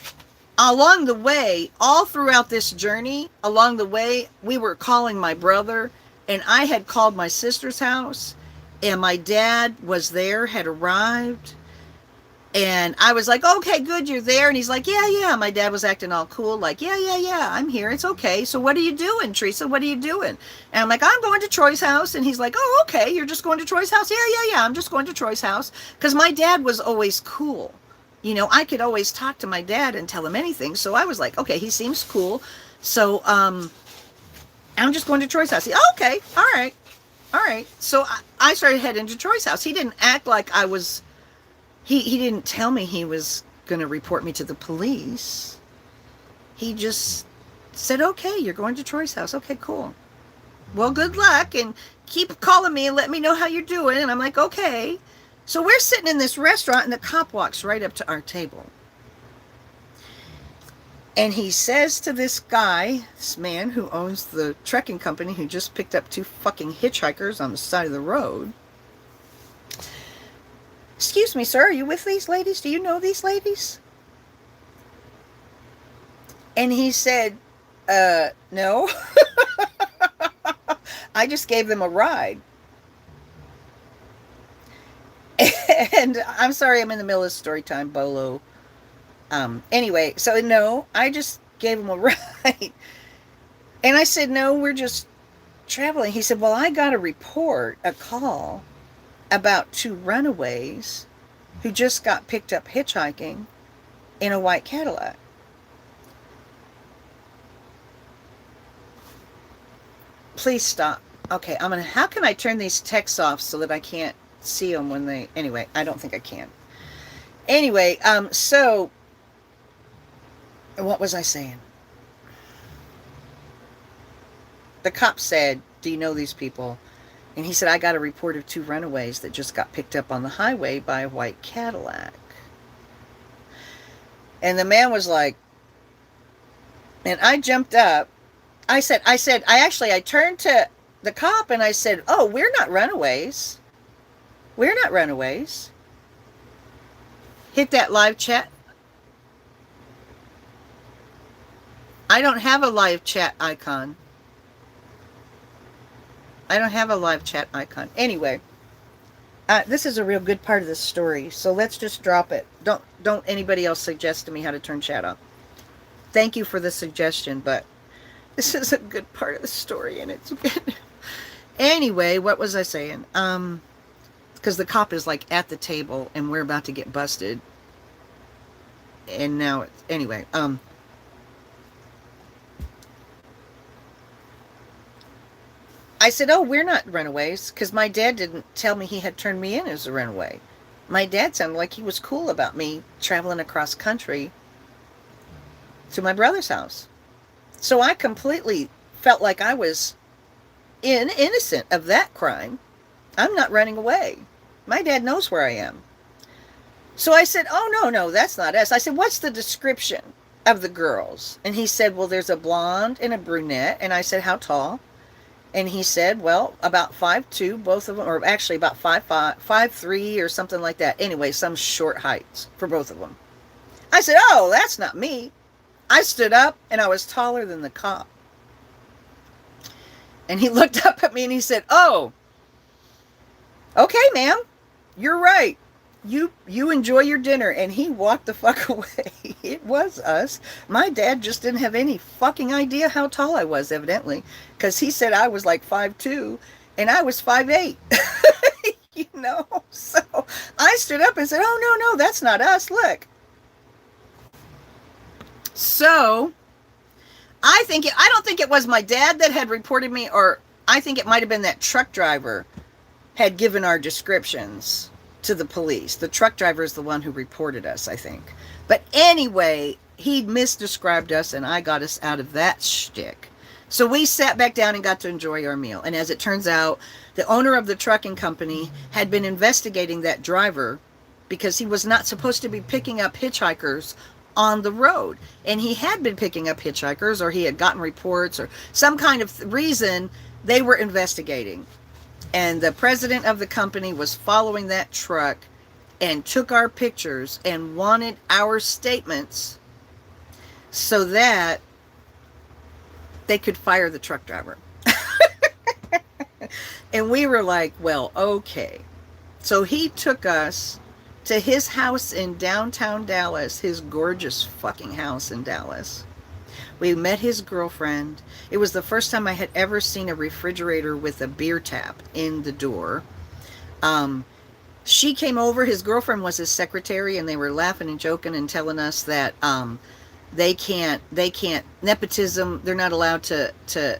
along the way, all throughout this journey, along the way, we were calling my brother, and I had called my sister's house, and my dad was there, had arrived, and I was like, okay, good, you're there. And he's like, yeah. My dad was acting all cool, like, yeah, I'm here, it's okay. So what are you doing, Teresa? What are you doing? And I'm like, I'm going to Troy's house. And he's like, oh, okay, you're just going to Troy's house? Yeah, I'm just going to Troy's house. Because my dad was always cool. I could always talk to my dad and tell him anything. So I was like, okay, he seems cool. So I'm just going to Troy's house. Okay, all right. So I started heading to Troy's house. He didn't act like I was... He didn't tell me he was going to report me to the police. He just said, okay, you're going to Troy's house. Okay, cool. Well, good luck, and keep calling me and let me know how you're doing. And I'm like, okay. So we're sitting in this restaurant and the cop walks right up to our table. And he says to this guy, this man who owns the trekking company who just picked up 2 fucking hitchhikers on the side of the road, "Excuse me, sir, are you with these ladies? Do you know these ladies?" And he said, no. I just gave them a ride. And I'm sorry, I'm in the middle of story time, Bolo. Anyway, so no, I just gave him a ride. And I said, "No, we're just traveling." He said, "Well, I got a call about 2 runaways who just got picked up hitchhiking in a white Cadillac." Please stop. Okay, how can I turn these texts off so that I can't see them when they, anyway, I don't think I can. Anyway, so what was I saying? The cop said, "Do you know these people?" And he said, "I got a report of 2 runaways that just got picked up on the highway by a white Cadillac." And the man was like, and I jumped up. I turned to the cop and I said, "Oh, we're not runaways. We're not runaways." Hit that live chat. I don't have a live chat icon. I don't have a live chat icon. Anyway, this is a real good part of the story, so let's just drop it. Don't anybody else suggest to me how to turn chat off. Thank you for the suggestion, but this is a good part of the story, and it's good. Anyway, what was I saying? Because the cop is like at the table, and we're about to get busted. And now, anyway, I said, "Oh, we're not runaways," because my dad didn't tell me he had turned me in as a runaway. My dad sounded like he was cool about me traveling across country to my brother's house. So I completely felt like I was innocent of that crime. I'm not running away. My dad knows where I am. So I said, "Oh, no, that's not us." I said, "What's the description of the girls?" And he said, "Well, there's a blonde and a brunette." And I said, "How tall?" And he said, "Well, about 5'2", both of them, or actually about 5'3", or something like that. Anyway, some short heights for both of them. I said, "Oh, that's not me." I stood up and I was taller than the cop. And he looked up at me and he said, "Oh, okay, ma'am, you're right. You enjoy your dinner." And he walked the fuck away. It was us. My dad just didn't have any fucking idea how tall I was, evidently, because he said I was like 5'2", and I was 5'8". So I stood up and said, "Oh, no, that's not us. Look." So I don't think it was my dad that had reported me, or I think it might have been that truck driver had given our descriptions to the police. The truck driver is the one who reported us, I think. But anyway, he'd misdescribed us, and I got us out of that shtick. So we sat back down and got to enjoy our meal. And as it turns out, the owner of the trucking company had been investigating that driver because he was not supposed to be picking up hitchhikers on the road. And he had been picking up hitchhikers, or he had gotten reports, or some kind of reason they were investigating. And the president of the company was following that truck and took our pictures and wanted our statements so that they could fire the truck driver. And we were like, well, okay. So he took us to his house in downtown Dallas, his gorgeous fucking house in Dallas. We met his girlfriend. It was the first time I had ever seen a refrigerator with a beer tap in the door. She came over. His girlfriend was his secretary, and they were laughing and joking and telling us that they can't nepotism. They're not allowed to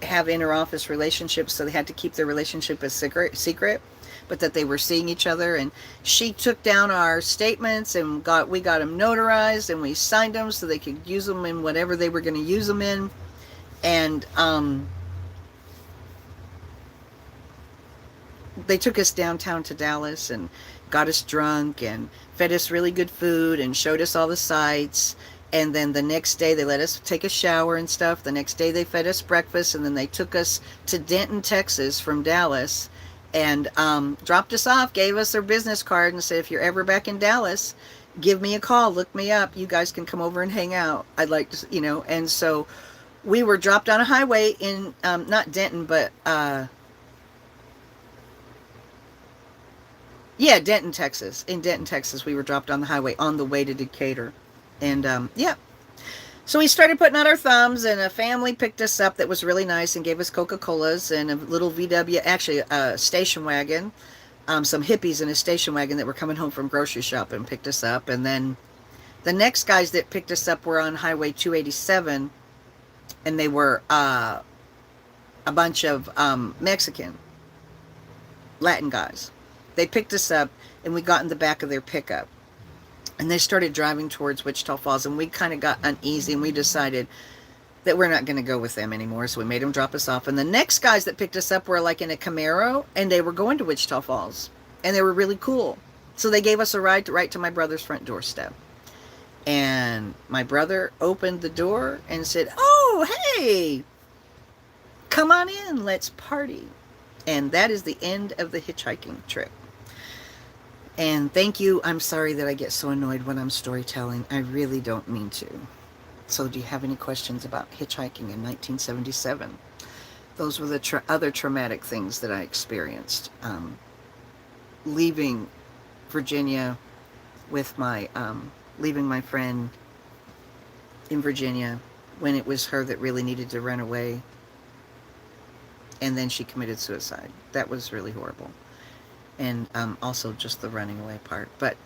have inter-office relationships, so they had to keep their relationship a secret. But that they were seeing each other, and she took down our statements and we got them notarized, and we signed them so they could use them in whatever they were going to use them in. And they took us downtown to Dallas and got us drunk and fed us really good food and showed us all the sights. And then the next day they let us take a shower and stuff. The next day they fed us breakfast, and then they took us to Denton, Texas from Dallas, and dropped us off, gave us their business card and said, if you're ever back in Dallas, give me a call, look me up. You guys can come over and hang out. I'd like to, and so we were dropped on a highway in, not Denton, but, yeah, Denton, Texas. In Denton, Texas, we were dropped on the highway on the way to Decatur. And, yeah. So we started putting out our thumbs, and a family picked us up that was really nice and gave us Coca-Colas and a little VW, actually a station wagon. Some hippies in a station wagon that were coming home from grocery shopping picked us up. And then the next guys that picked us up were on Highway 287, and they were a bunch of Mexican, Latin guys. They picked us up, and we got in the back of their pickup. And they started driving towards Wichita Falls, and we kind of got uneasy, and we decided that we're not going to go with them anymore, so we made them drop us off. And the next guys that picked us up were like in a Camaro, and they were going to Wichita Falls, and they were really cool. So they gave us a ride right to my brother's front doorstep. And my brother opened the door and said, oh, hey, come on in, let's party. And that is the end of the hitchhiking trip. And thank you. I'm sorry that I get so annoyed when I'm storytelling. I really don't mean to. So do you have any questions about hitchhiking in 1977? Those were the other traumatic things that I experienced. Leaving Virginia with my, leaving my friend in Virginia when it was her that really needed to run away. And then she committed suicide. That was really horrible. And also just the running away part. But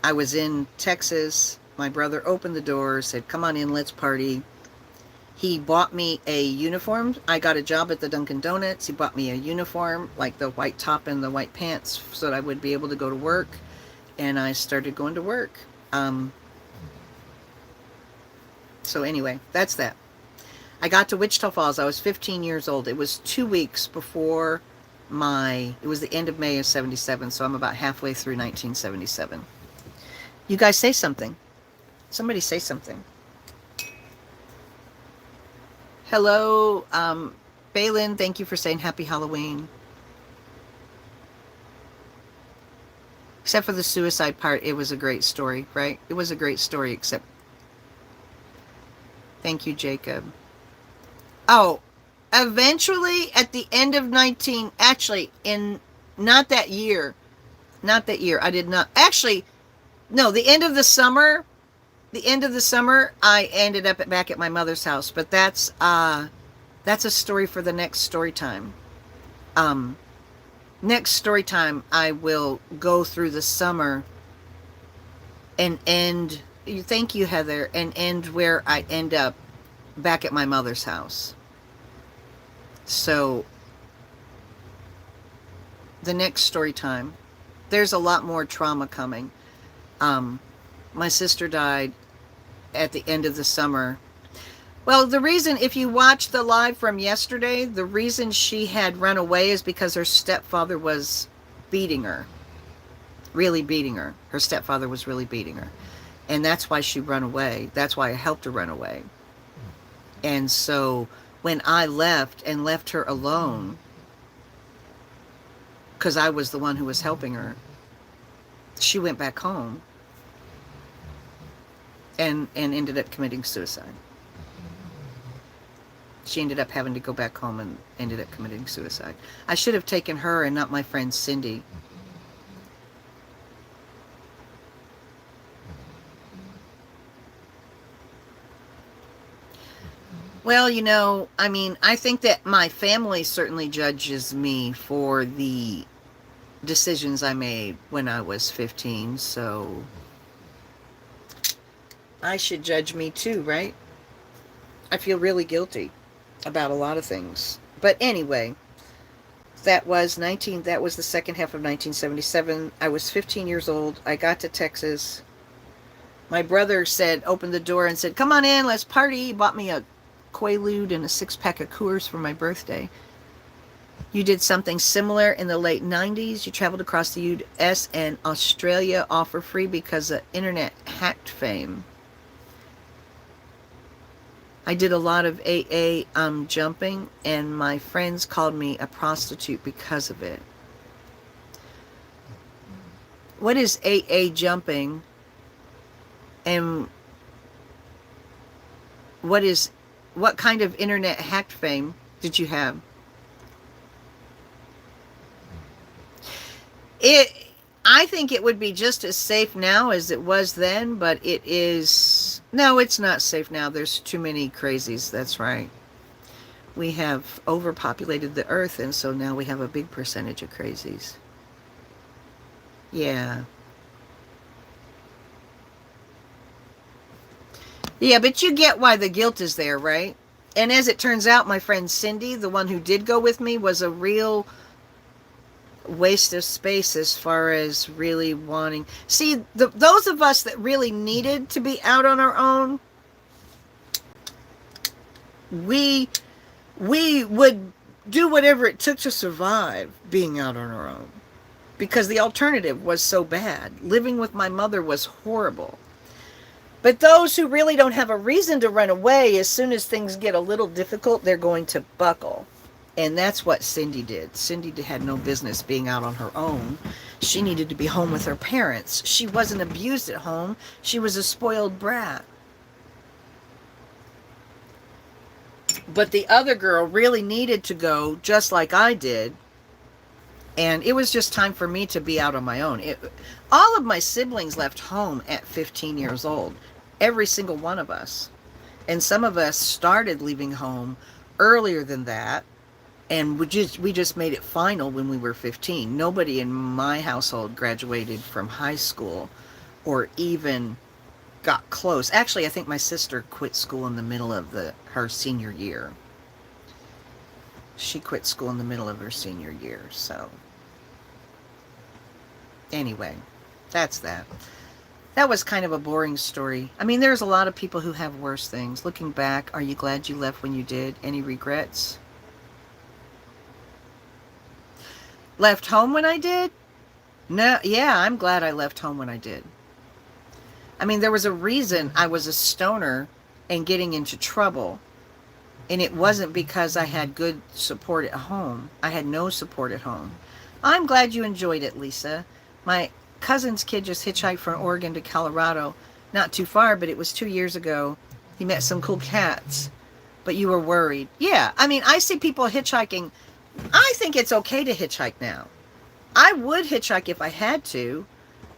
I was in Texas. My brother opened the door, said, come on in, let's party. He bought me a uniform. I got a job at the Dunkin' Donuts. He bought me a uniform, like the white top and the white pants, so that I would be able to go to work. And I started going to work. So anyway, that's that. I got to Wichita Falls. I was 15 years old. It was 2 weeks before it was the end of May of 77, so I'm about halfway through 1977. You guys say something. Somebody say something. Hello, Balin, thank you for saying happy Halloween. Except for the suicide part, it was a great story, right? It was a great story, except... Thank you, Jacob. Oh, eventually, at the end of not that year, I did not, actually, no, the end of the summer, I ended up back at my mother's house, but that's a story for the next story time. Next story time, I will go through the summer and end, thank you, Heather, and end where I end up back at my mother's house. So, the next story time, there's a lot more trauma coming. My sister died at the end of the summer. Well, the reason, if you watch the live from yesterday, the reason she had run away is because her stepfather was beating her. Really beating her. Her stepfather was really beating her. And that's why she ran away. That's why I helped her run away. And so when I left and left her alone, because I was the one who was helping her, she went back home and ended up committing suicide. She ended up having to go back home and ended up committing suicide. I should have taken her and not my friend Cindy. Well, I mean, I think that my family certainly judges me for the decisions I made when I was 15, so I should judge me too, right? I feel really guilty about a lot of things. But anyway, that was the second half of 1977. I was 15 years old. I got to Texas. My brother opened the door and said, come on in, let's party. He bought me a Quaalude and a 6-pack of Coors for my birthday. You did something similar in the late 90s. You traveled across the US and Australia all for free because of internet hacked fame. I did a lot of AA jumping, and my friends called me a prostitute because of it. What is AA jumping? And what kind of internet hacked fame did you have? I think it would be just as safe now as it was then, but no, it's not safe now. There's too many crazies. That's right. We have overpopulated the earth, and so now we have a big percentage of crazies. Yeah. Yeah, but you get why the guilt is there, right? And as it turns out, my friend Cindy, the one who did go with me, was a real waste of space as far as really wanting. See, those of us that really needed to be out on our own, we would do whatever it took to survive being out on our own, because the alternative was so bad. Living with my mother was horrible. But those who really don't have a reason to run away, as soon as things get a little difficult, they're going to buckle. And that's what Cindy did. Cindy had no business being out on her own. She needed to be home with her parents. She wasn't abused at home. She was a spoiled brat. But the other girl really needed to go, just like I did. And it was just time for me to be out on my own. All of my siblings left home at 15 years old. Every single one of us. And some of us started leaving home earlier than that. And we just made it final when we were 15. Nobody in my household graduated from high school or even got close. Actually, I think my sister quit school in the middle of her senior year. She quit school in the middle of her senior year. So anyway, that's that. That was kind of a boring story. I mean, there's a lot of people who have worse things. Looking back, are you glad you left when you did? Any regrets? Left home when I did? No, yeah, I'm glad I left home when I did. I mean, there was a reason I was a stoner and getting into trouble. And it wasn't because I had good support at home. I had no support at home. I'm glad you enjoyed it, Lisa. My cousin's kid just hitchhiked from Oregon to Colorado. Not too far, but it was 2 years ago. He met some cool cats. But you were worried. Yeah, I mean, I see people hitchhiking. I think it's okay to hitchhike now. I would hitchhike if I had to.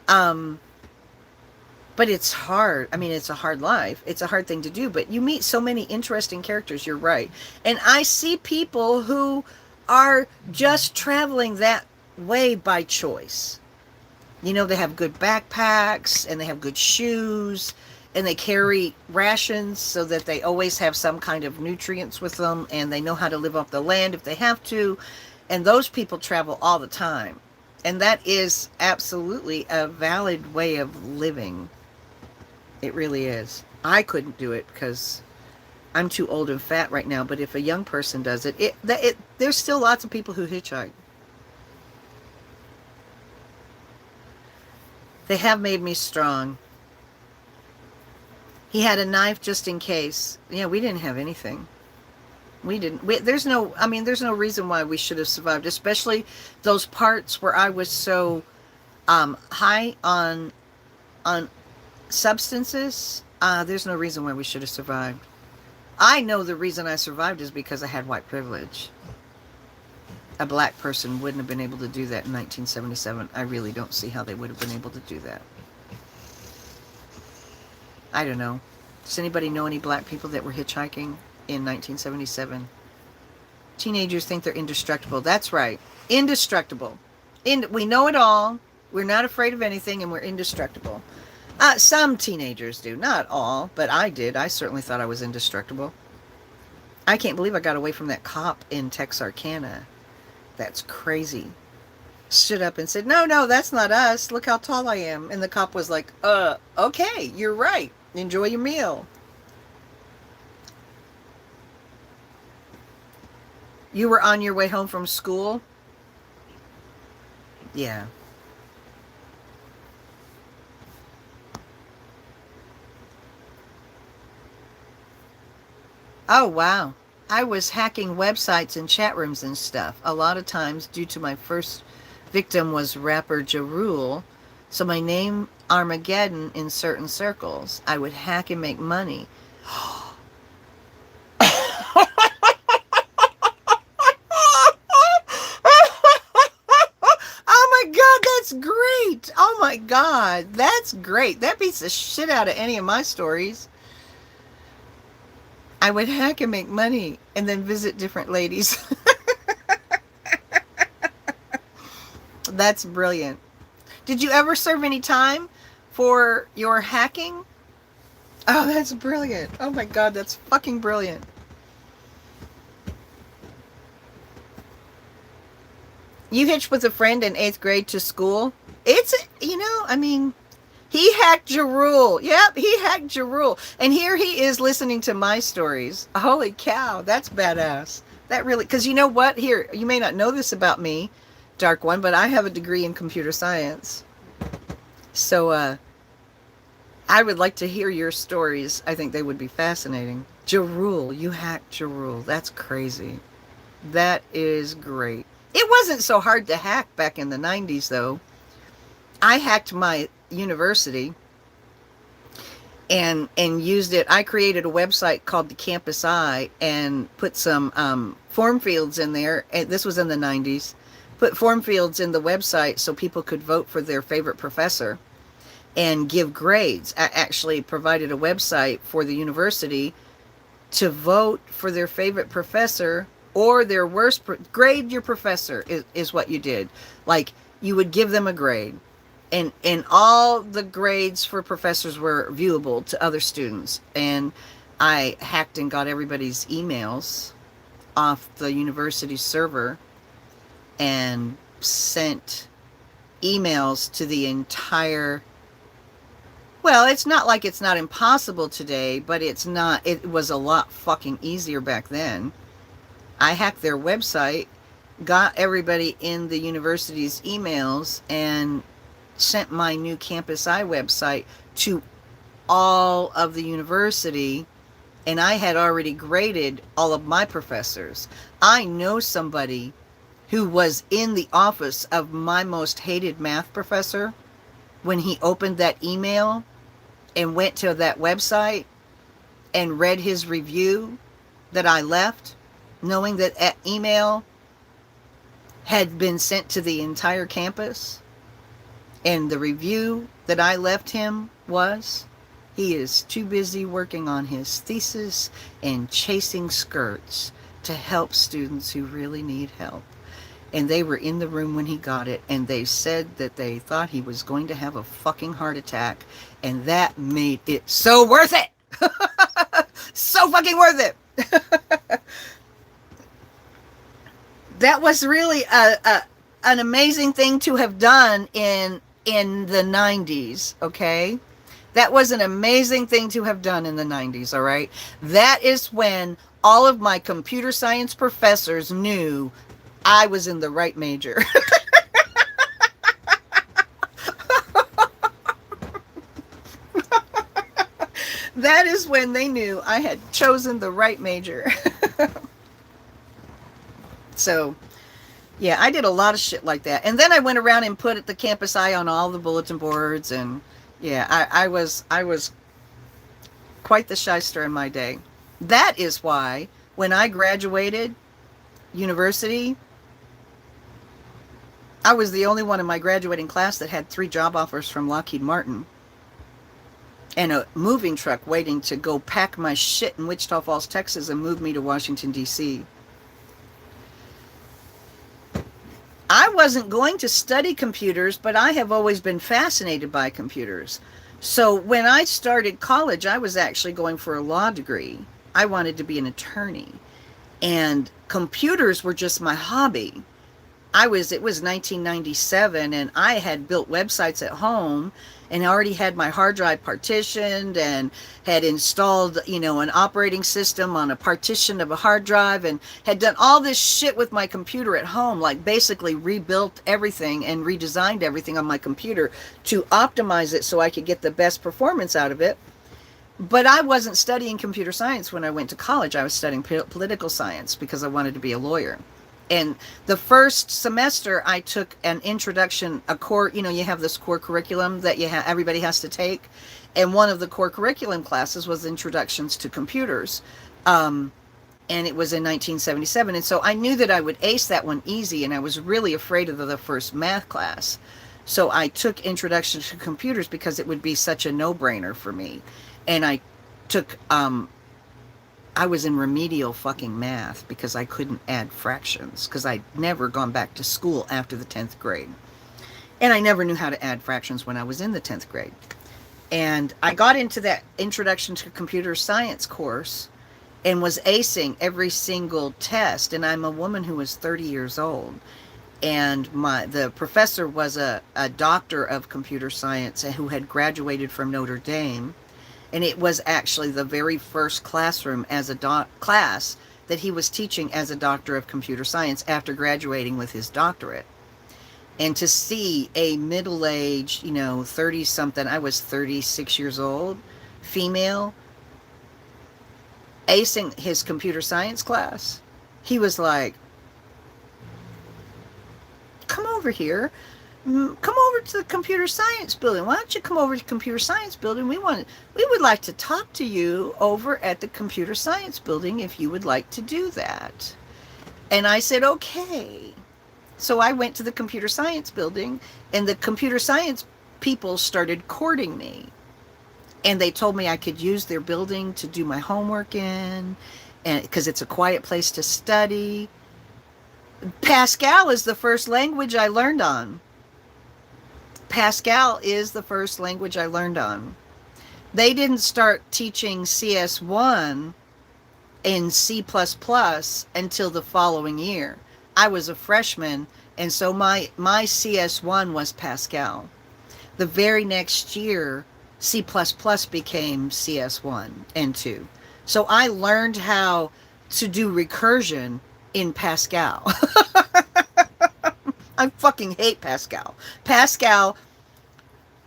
But it's hard. I mean, it's a hard life. It's a hard thing to do. But you meet so many interesting characters. You're right. And I see people who are just traveling that way by choice. You know, they have good backpacks and they have good shoes and they carry rations so that they always have some kind of nutrients with them, and they know how to live off the land if they have to. And those people travel all the time. And that is absolutely a valid way of living. It really is. I couldn't do it because I'm too old and fat right now, but if a young person does it, there's still lots of people who hitchhike. They have made me strong. He had a knife just in case. Yeah, we didn't have anything. We didn't. There's no reason why we should have survived, especially those parts where I was so high on substances. There's no reason why we should have survived. I know the reason I survived is because I had white privilege. A black person wouldn't have been able to do that in 1977. I really don't see how they would have been able to do that. I don't know. Does anybody know any black people that were hitchhiking in 1977? Teenagers think they're indestructible. That's right. Indestructible. We know it all. We're not afraid of anything, and we're indestructible. Some teenagers do. Not all, but I did. I certainly thought I was indestructible. I can't believe I got away from that cop in Texarkana. That's crazy. Stood up and said, no, that's not us. Look how tall I am. And the cop was like, okay, you're right. Enjoy your meal. You were on your way home from school? Yeah. Oh, wow. I was hacking websites and chat rooms and stuff. A lot of times, due to my first victim was rapper Ja Rule, so my name Armageddon in certain circles. I would hack and make money. Oh my God, that's great. Oh my God, that's great. That beats the shit out of any of my stories. I would hack and make money and then visit different ladies. That's brilliant. Did you ever serve any time for your hacking? Oh, that's brilliant. Oh my God, that's fucking brilliant. You hitched with a friend in 8th grade to school? It's, I mean, he hacked Ja Rule. Yep, he hacked Ja Rule. And here he is listening to my stories. Holy cow, that's badass. That really, because you know what? Here, you may not know this about me, Dark One, but I have a degree in computer science. So, I would like to hear your stories. I think they would be fascinating. Ja Rule, you hacked Ja Rule. That's crazy. That is great. It wasn't so hard to hack back in the 90s, though. I hacked my university and used it. I created a website called the Campus Eye and put some form fields in there. And this was in the 90s. Put form fields in the website so people could vote for their favorite professor and give grades. I actually provided a website for the university to vote for their favorite professor or their worst grade. Your professor is what you did. Like, you would give them a grade, and all the grades for professors were viewable to other students. And I hacked and got everybody's emails off the university server and sent emails to the entire. Well, it's not like it's not impossible today, but it was a lot fucking easier back then. I hacked their website, got everybody in the university's emails, and sent my new Campus Eye website to all of the university. And I had already graded all of my professors. I know somebody who was in the office of my most hated math professor when he opened that email and went to that website and read his review that I left, knowing that that email had been sent to the entire campus. And the review that I left him was, he is too busy working on his thesis and chasing skirts to help students who really need help. And they were in the room when he got it, and they said that they thought he was going to have a fucking heart attack, and that made it so worth it. So fucking worth it. That was really an amazing thing to have done in the 90s, okay? That was an amazing thing to have done in the 90s, all right? That is when all of my computer science professors knew I was in the right major. That is when they knew I had chosen the right major. So, yeah, I did a lot of shit like that. And then I went around and put the Campus Eye on all the bulletin boards. And yeah, I was quite the shyster in my day. That is why when I graduated university, I was the only one in my graduating class that had 3 job offers from Lockheed Martin and a moving truck waiting to go pack my shit in Wichita Falls, Texas, and move me to Washington, D.C. I wasn't going to study computers, but I have always been fascinated by computers. So when I started college, I was actually going for a law degree. I wanted to be an attorney. And computers were just my hobby. It was 1997, and I had built websites at home, and I already had my hard drive partitioned and had installed, an operating system on a partition of a hard drive, and had done all this shit with my computer at home, like basically rebuilt everything and redesigned everything on my computer to optimize it so I could get the best performance out of it. But I wasn't studying computer science when I went to college. I was studying political science because I wanted to be a lawyer. And the first semester I took an introduction, a core, you have this core curriculum that everybody has to take. And one of the core curriculum classes was introductions to computers. And it was in 1977. And so I knew that I would ace that one easy. And I was really afraid of the first math class. So I took introduction to computers because it would be such a no-brainer for me. And I took, I was in remedial fucking math because I couldn't add fractions because I'd never gone back to school after the 10th grade. And I never knew how to add fractions when I was in the 10th grade. And I got into that introduction to computer science course and was acing every single test. And I'm a woman who was 30 years old. And the professor was a doctor of computer science who had graduated from Notre Dame. And it was actually the very first classroom as a class that he was teaching as a doctor of computer science after graduating with his doctorate. And to see a middle-aged, 30-something, I was 36 years old, female, acing his computer science class, he was like, come over here. Come over to the computer science building. Why don't you come over to the computer science building? We would like to talk to you over at the computer science building if you would like to do that. And I said, okay. So I went to the computer science building, and the computer science people started courting me. And they told me I could use their building to do my homework in, and because it's a quiet place to study. Pascal is the first language I learned on. Pascal is the first language I learned on. They didn't start teaching CS1 in C++ until the following year. I was a freshman, and so my CS1 was Pascal. The very next year, C++ became CS1 and 2. So I learned how to do recursion in Pascal. I fucking hate Pascal. Pascal,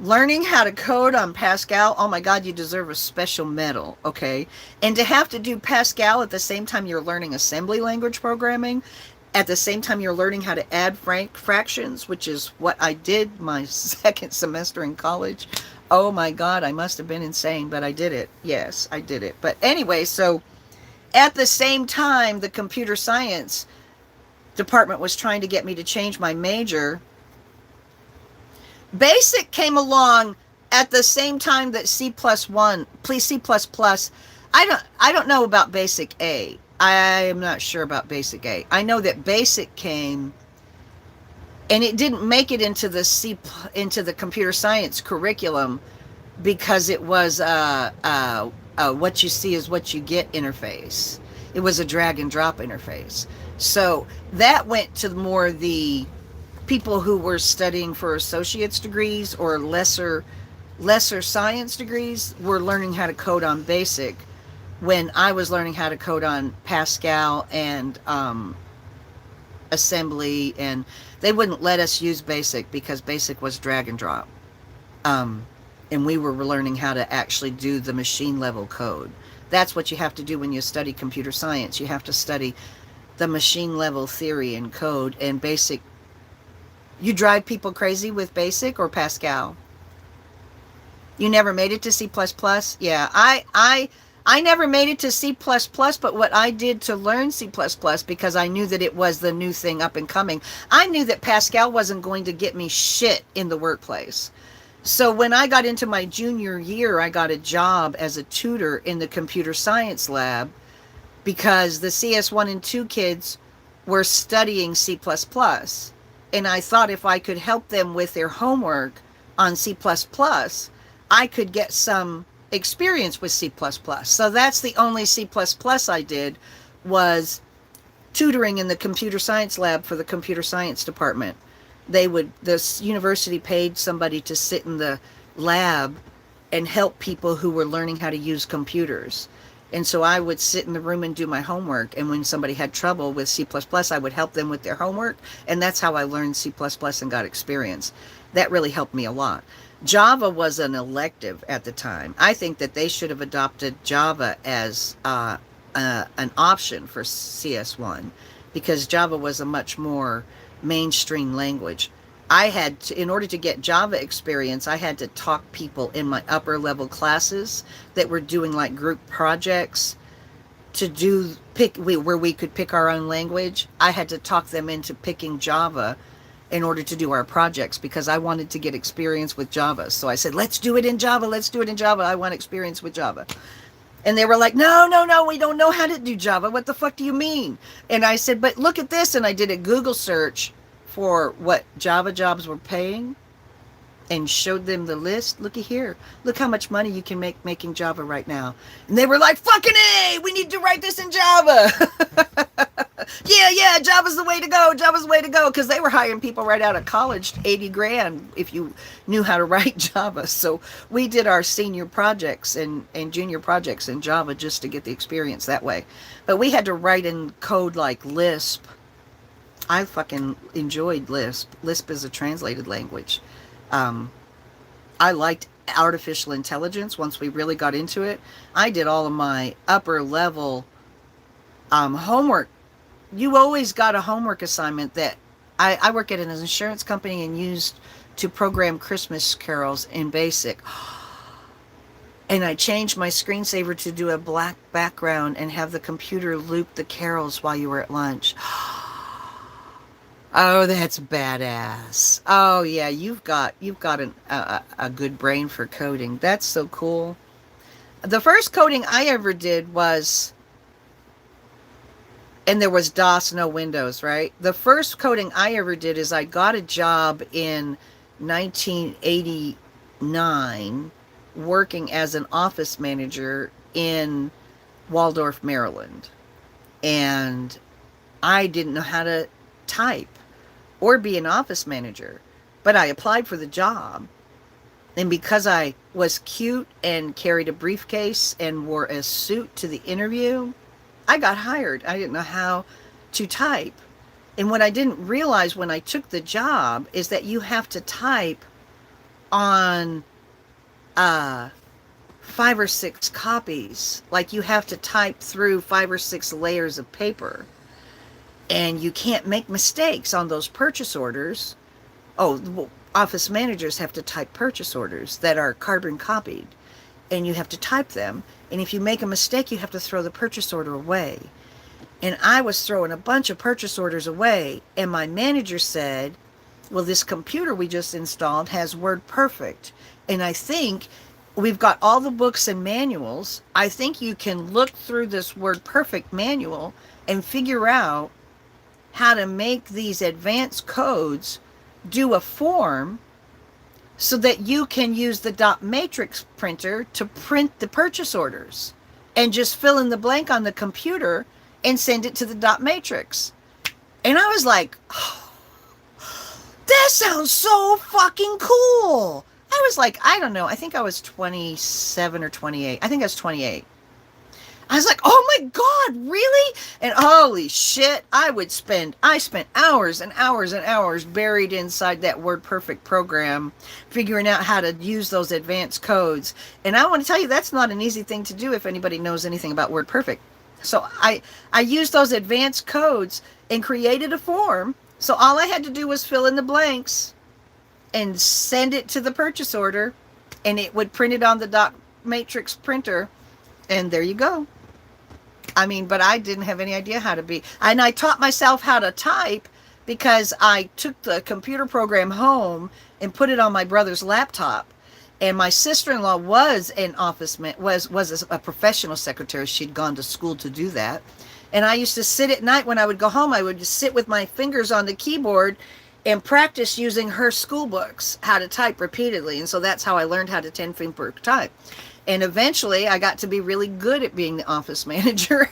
learning how to code on Pascal, oh my God, you deserve a special medal, okay? And to have to do Pascal at the same time you're learning assembly language programming, at the same time you're learning how to add fractions, which is what I did my second semester in college. Oh my God, I must have been insane, but I did it. Yes, I did it. But anyway, so at the same time, the computer science department was trying to get me to change my major. BASIC came along at the same time that C++. I don't know about BASIC A. I am not sure about BASIC A. I know that BASIC came, and it didn't make it into the computer science curriculum because it was what you see is what you get interface. It was a drag and drop interface. So that went to more the people who were studying for associate's degrees or lesser science degrees were learning how to code on BASIC, when I was learning how to code on Pascal and assembly, and they wouldn't let us use BASIC because BASIC was drag and drop. And we were learning how to actually do the machine level code. That's what you have to do when you study computer science. You have to study the machine level theory and code, and BASIC. You drive people crazy with BASIC or Pascal? You never made it to C++? Yeah, I never made it to C++, but what I did to learn C++, because I knew that it was the new thing up and coming, I knew that Pascal wasn't going to get me shit in the workplace. So when I got into my junior year, I got a job as a tutor in the computer science lab because the CS1 and 2 kids were studying C++. And I thought if I could help them with their homework on C++, I could get some experience with C++. So that's the only C++ I did, was tutoring in the computer science lab for the computer science department. The university paid somebody to sit in the lab and help people who were learning how to use computers. And so I would sit in the room and do my homework. And when somebody had trouble with C++, I would help them with their homework. And that's how I learned C++ and got experience. That really helped me a lot. Java was an elective at the time. I think that they should have adopted Java as an option for CS1 because Java was a much more mainstream language. I had to, in order to get Java experience, I had to talk people in my upper level classes that were doing like group projects to do where we could pick our own language. I had to talk them into picking Java in order to do our projects because I wanted to get experience with Java. So I said, let's do it in Java. Let's do it in Java. I want experience with Java. And they were like, no, no, no, we don't know how to do Java. What the fuck do you mean? And I said, but look at this. And I did a Google search for what Java jobs were paying and showed them the list. Looky here. Look how much money you can make making Java right now. And they were like, fucking A, we need to write this in Java. Yeah, Java's the way to go. Java's the way to go. Because they were hiring people right out of college, 80 grand if you knew how to write Java. So we did our senior projects and junior projects in Java just to get the experience that way. But we had to write in code like Lisp. I fucking enjoyed Lisp. Lisp is a translated language. I liked artificial intelligence once we really got into it. I did all of my upper level homework. You always got a homework assignment that I work at an insurance company and used to program Christmas carols in BASIC. And I changed my screensaver to do a black background and have the computer loop the carols while you were at lunch. Oh, that's badass. Oh yeah, you've got a good brain for coding. That's so cool. The first coding I ever did was, and there was DOS, no Windows, right? The first coding I ever did is I got a job in 1989 working as an office manager in Waldorf, Maryland. And I didn't know how to type or be an office manager, but I applied for the job. And because I was cute and carried a briefcase and wore a suit to the interview, I got hired. I didn't know how to type. And what I didn't realize when I took the job is that you have to type on 5 or 6 copies. Like you have to type through 5 or 6 layers of paper. And you can't make mistakes on those purchase orders. Oh, office managers have to type purchase orders that are carbon copied. And you have to type them. And if you make a mistake, you have to throw the purchase order away. And I was throwing a bunch of purchase orders away. And my manager said, well, this computer we just installed has WordPerfect. And I think we've got all the books and manuals. I think you can look through this WordPerfect manual and figure out how to make these advanced codes do a form so that you can use the dot matrix printer to print the purchase orders and just fill in the blank on the computer and send it to the dot matrix. And I was like, oh, that sounds so fucking cool. I was like, I don't know. I think I was 27 or 28. I think I was 28. I was like, oh my God, really? And holy shit, I spent hours and hours and hours buried inside that WordPerfect program, figuring out how to use those advanced codes. And I want to tell you, that's not an easy thing to do if anybody knows anything about WordPerfect. So I used those advanced codes and created a form. So all I had to do was fill in the blanks and send it to the purchase order, and it would print it on the dot matrix printer. And there you go. I mean, but I didn't have any idea how to be. And I taught myself how to type because I took the computer program home and put it on my brother's laptop. And my sister-in-law was an was a professional secretary. She'd gone to school to do that. And I used to sit at night when I would go home. I would just sit with my fingers on the keyboard and practice using her school books, how to type repeatedly. And so that's how I learned how to 10-finger type. And eventually I got to be really good at being the office manager.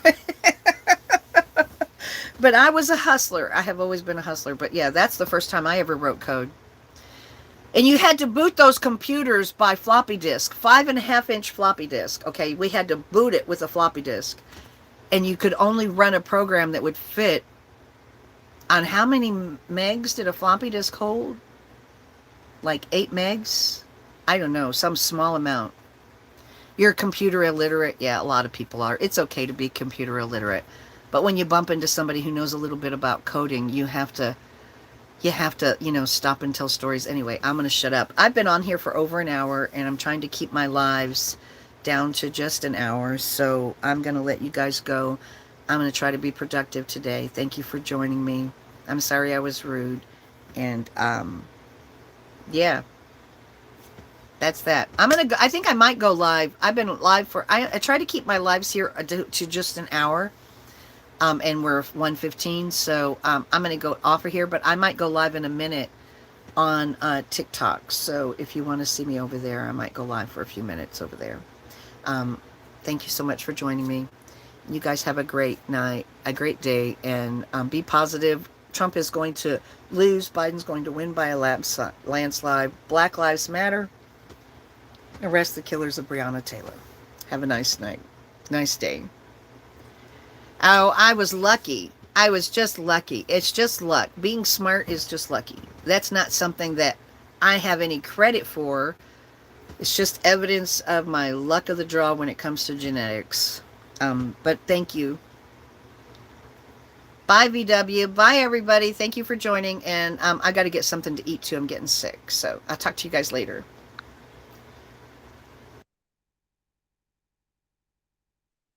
But I was a hustler. I have always been a hustler. But yeah, that's the first time I ever wrote code. And you had to boot those computers by floppy disk, 5.5-inch floppy disk. Okay, we had to boot it with a floppy disk. And you could only run a program that would fit on how many megs did a floppy disk hold? Like 8 megs? I don't know, some small amount. You're computer illiterate? Yeah, a lot of people are. It's okay to be computer illiterate. But when you bump into somebody who knows a little bit about coding, you have to, stop and tell stories. Anyway, I'm going to shut up. I've been on here for over an hour, and I'm trying to keep my lives down to just an hour. So I'm going to let you guys go. I'm going to try to be productive today. Thank you for joining me. I'm sorry I was rude. And, yeah, that's that. I'm going to go. I think I might go live. I've been live I try to keep my lives here to just an hour. And we're 1:15, so I'm going to go off of here, but I might go live in a minute on TikTok. So if you want to see me over there, I might go live for a few minutes over there. Thank you so much for joining me. You guys have a great night, a great day, and be positive. Trump is going to lose. Biden's going to win by a landslide. Black Lives Matter. Arrest the killers of Breonna Taylor. Have a nice night. Nice day. Oh, I was lucky. I was just lucky. It's just luck. Being smart is just lucky. That's not something that I have any credit for. It's just evidence of my luck of the draw when it comes to genetics. But thank you. Bye, VW. Bye, everybody. Thank you for joining. And I got to get something to eat, too. I'm getting sick. So I'll talk to you guys later.